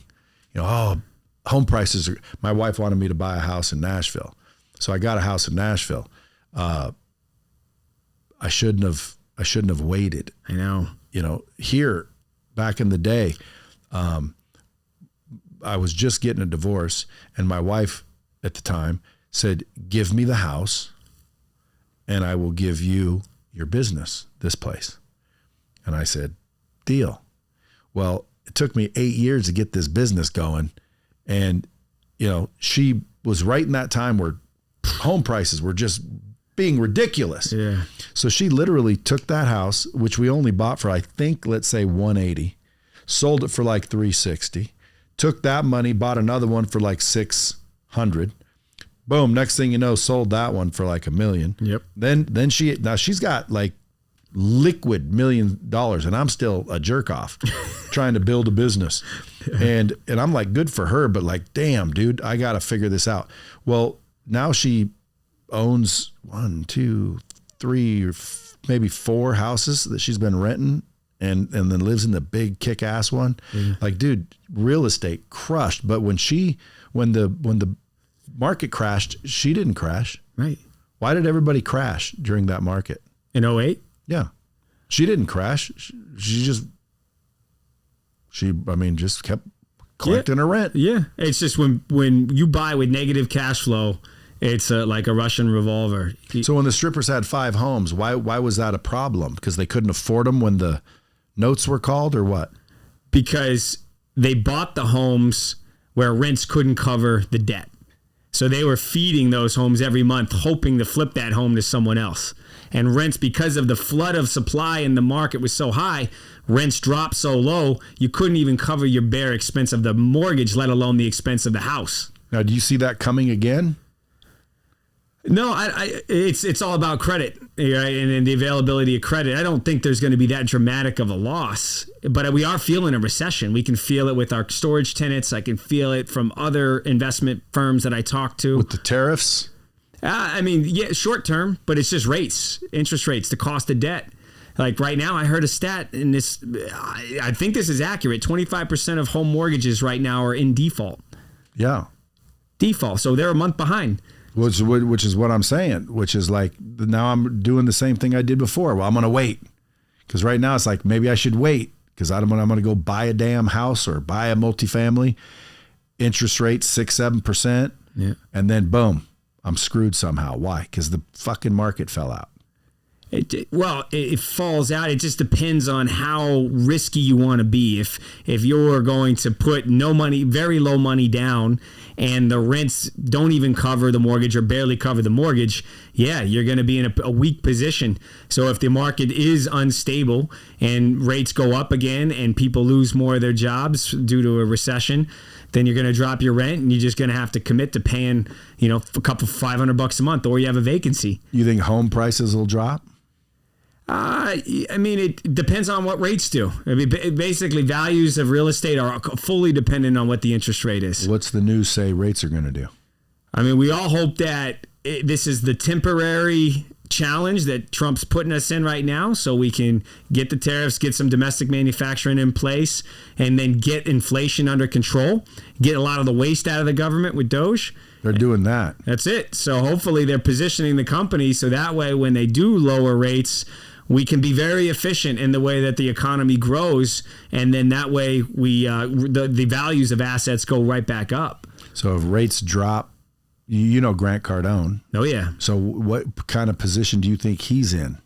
A: home prices my wife wanted me to buy a house in Nashville. So I got a house in Nashville. I shouldn't have waited.
B: I know.
A: Here back in the day, I was just getting a divorce, and my wife at the time said, "Give me the house and I will give you your business, this place." And I said, "Deal." Well, it took me 8 years to get this business going. And, she was right in that time where home prices were just being ridiculous.
B: Yeah.
A: So she literally took that house, which we only bought for, I think, let's say 180, sold it for like 360, took that money, bought another one for like 600, Boom. Next thing you know, sold that one for like $1 million.
B: Yep.
A: Then she's got like liquid $1 million, and I'm still a jerk off trying to build a business. And I'm like, good for her, but like, damn, dude, I got to figure this out. Well, now she owns 1, 2, 3, or maybe 4 houses that she's been renting, and then lives in the big kick-ass one. Like, dude, real estate crushed. But when the market crashed, she didn't crash.
B: Right.
A: Why did everybody crash during that market?
B: In 08?
A: Yeah. She didn't crash. She just kept collecting her rent.
B: Yeah. It's just when you buy with negative cash flow, it's like a Russian revolver.
A: So when the strippers had 5 homes, why was that a problem? Because they couldn't afford them when the notes were called, or what?
B: Because they bought the homes where rents couldn't cover the debt. So they were feeding those homes every month, hoping to flip that home to someone else. And rents, because of the flood of supply in the market was so high, rents dropped so low, you couldn't even cover your bare expense of the mortgage, let alone the expense of the house.
A: Now, do you see that coming again?
B: No, it's all about credit, right? And the availability of credit. I don't think there's going to be that dramatic of a loss, but we are feeling a recession. We can feel it with our storage tenants. I can feel it from other investment firms that I talk to.
A: With the tariffs?
B: Short term, but it's just rates, interest rates, the cost of debt. Like right now, I heard a stat in this. I think this is accurate. 25% of home mortgages right now are in default.
A: Yeah.
B: Default. So they're a month behind.
A: Which is what I'm saying, which is like, now I'm doing the same thing I did before. Well, I'm going to wait. Because right now it's like, maybe I should wait because I'm going to go buy a damn house or buy a multifamily. Interest rate 6-7%.
B: Yeah.
A: And then boom, I'm screwed somehow. Why? Because the fucking market fell out.
B: It falls out. It just depends on how risky you want to be. If you're going to put no money, very low money down, and the rents don't even cover the mortgage or barely cover the mortgage, yeah, you're going to be in a weak position. So if the market is unstable and rates go up again and people lose more of their jobs due to a recession, then you're going to drop your rent and you're just going to have to commit to paying, a couple $500 a month, or you have a vacancy.
A: You think home prices will drop?
B: It depends on what rates do. Basically, values of real estate are fully dependent on what the interest rate is.
A: What's the news say rates are going to do?
B: We all hope that this is the temporary challenge that Trump's putting us in right now, so we can get the tariffs, get some domestic manufacturing in place, and then get inflation under control, get a lot of the waste out of the government with Doge.
A: They're doing that.
B: That's it. So hopefully they're positioning the company so that way when they do lower rates, we can be very efficient in the way that the economy grows, and then that way the values of assets go right back up.
A: So if rates drop, Grant Cardone.
B: Oh, yeah.
A: So what kind of position do you think he's in?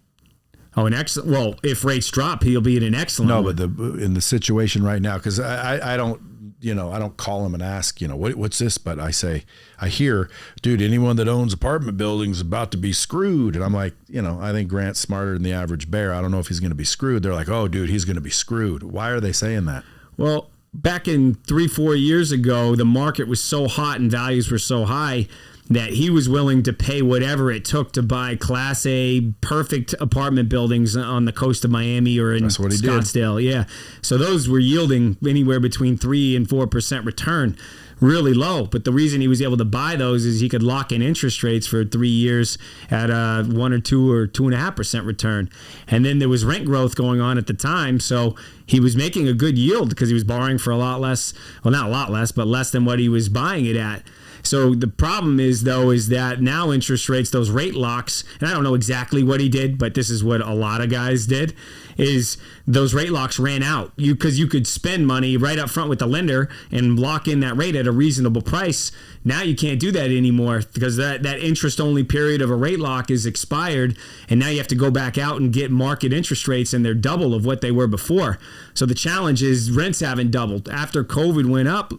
B: Oh, an excellent. Well, if rates drop, he'll be in an excellent.
A: No,
B: one.
A: but in the situation right now, because I don't. I don't call him and ask, what's this? But I hear, dude, anyone that owns apartment buildings is about to be screwed. And I'm like, I think Grant's smarter than the average bear. I don't know if he's going to be screwed. They're like, oh, dude, he's going to be screwed. Why are they saying that?
B: Well, back in 3-4 years ago, the market was so hot and values were so high that he was willing to pay whatever it took to buy Class A perfect apartment buildings on the coast of Miami or in Scottsdale. Yeah. So those were yielding anywhere between 3 and 4% return, really low. But the reason he was able to buy those is he could lock in interest rates for 3 years at a 1 or 2 or 2.5% return. And then there was rent growth going on at the time. So he was making a good yield because he was borrowing for a lot less. Well, not a lot less, but less than what he was buying it at. So the problem is that now interest rates, those rate locks, and I don't know exactly what he did, but this is what a lot of guys did, is those rate locks ran out. Because you could spend money right up front with the lender and lock in that rate at a reasonable price. Now you can't do that anymore because that interest-only period of a rate lock is expired, and now you have to go back out and get market interest rates, and they're double of what they were before. So the challenge is rents haven't doubled. After COVID went up,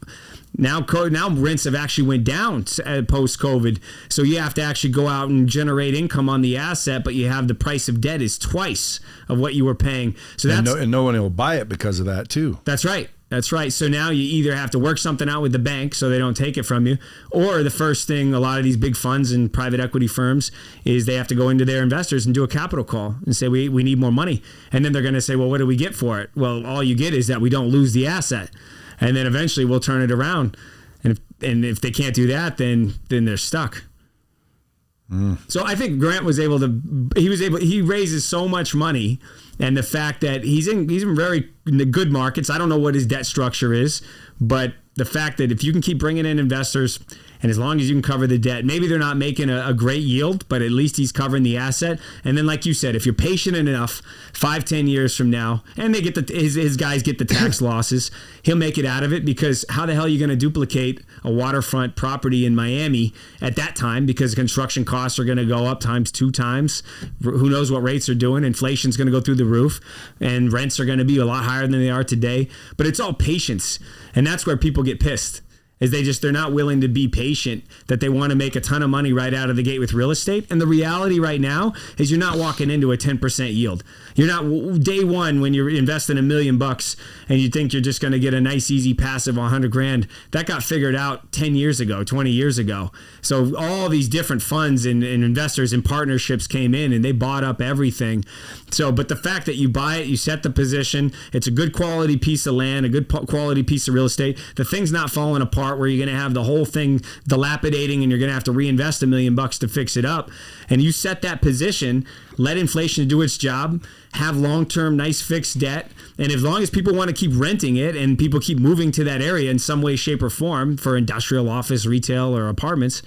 B: now rents have actually went down post-COVID. So you have to actually go out and generate income on the asset, but you have the price of debt is twice of what you were paying. So that's
A: and no one will buy it because of that too.
B: That's right. That's right. So now you either have to work something out with the bank so they don't take it from you, or the first thing a lot of these big funds and private equity firms is they have to go into their investors and do a capital call and say, we need more money. And then they're going to say, well, what do we get for it? Well, all you get is that we don't lose the asset. And then eventually we'll turn it around. And if they can't do that, then they're stuck. So I think Grant he raises so much money, and the fact that he's in very good markets. I don't know what his debt structure is, but the fact that if you can keep bringing in investors, and as long as you can cover the debt, maybe they're not making a great yield, but at least he's covering the asset. And then, like you said, if you're patient enough, 5-10 years from now, and they get his guys get the tax losses, he'll make it out of it, because how the hell are you going to duplicate a waterfront property in Miami at that time? Because construction costs are going to go up times 2 times. Who knows what rates are doing? Inflation's going to go through the roof, and rents are going to be a lot higher than they are today. But it's all patience, and that's where people get pissed. Is they're not willing to be patient, that they want to make a ton of money right out of the gate with real estate. And the reality right now is you're not walking into a 10% yield. You're not day one when you're investing $1 million and you think you're just going to get a nice, easy passive $100,000. That got figured out 10 years ago, 20 years ago. So all these different funds and investors and partnerships came in and they bought up everything. So, but the fact that you buy it, you set the position, it's a good quality piece of land, a good quality piece of real estate. The thing's not falling apart where you're going to have the whole thing dilapidating and you're going to have to reinvest $1 million to fix it up. And you set that position, let inflation do its job, have long-term nice fixed debt, and as long as people want to keep renting it and people keep moving to that area in some way, shape, or form for industrial, office, retail, or apartments,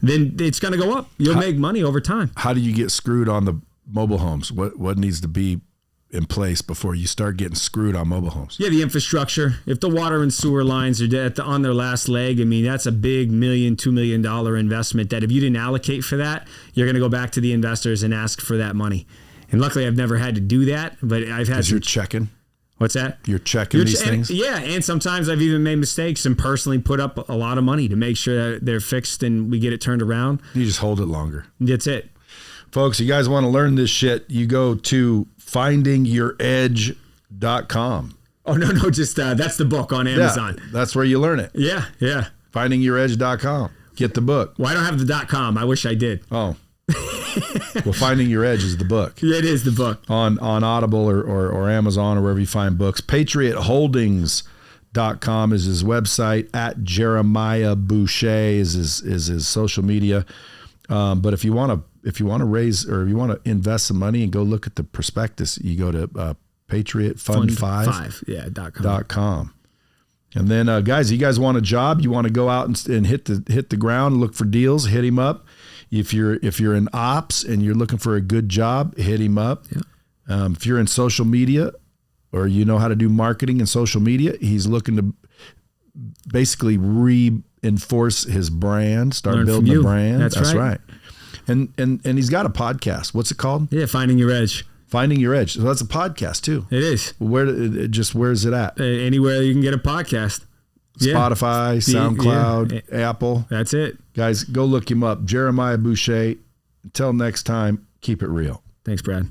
B: then it's going to go up. You'll make money over time.
A: How do you get screwed on the mobile homes? What needs to be in place before you start getting screwed on mobile homes?
B: Yeah, the infrastructure. If the water and sewer lines are on their last leg, I mean, that's a big $1 million, $2 million investment that if you didn't allocate for that, you're going to go back to the investors and ask for that money. And luckily, I've never had to do that, but I've had.
A: Because you're checking.
B: What's that?
A: You're checking these things?
B: Yeah, and sometimes I've even made mistakes and personally put up a lot of money to make sure that they're fixed and we get it turned around.
A: You just hold it longer.
B: That's it.
A: Folks, you guys want to learn this shit, you go to findingyouredge.com.
B: Oh, no, just that's the book on Amazon.
A: Yeah, that's where you learn it.
B: Yeah.
A: Findingyouredge.com. Get the book.
B: Well, I don't have the .com. I wish I did.
A: Oh. Well, Finding Your Edge is the book.
B: Yeah, it is the book.
A: On Audible or Amazon or wherever you find books. PatriotHoldings.com is his website. At Jeremiah Boucher is his social media. But if you want to raise or if you want to invest some money and go look at the prospectus, you go to PatriotFund5.com. And then guys, you guys want a job? You want to go out and hit the ground and look for deals? Hit him up. If you're in ops and you're looking for a good job, hit him up. Yeah. If you're in social media or you know how to do marketing in social media, he's looking to basically reinforce his brand, start building a brand. That's right. And he's got a podcast. What's it called?
B: Yeah, Finding Your Edge.
A: Finding Your Edge. So that's a podcast too.
B: It is.
A: Where's it at?
B: Anywhere you can get a podcast.
A: Spotify, SoundCloud, Apple.
B: That's it.
A: Guys, go look him up. Jeremiah Boucher. Until next time, keep it real.
B: Thanks, Brad.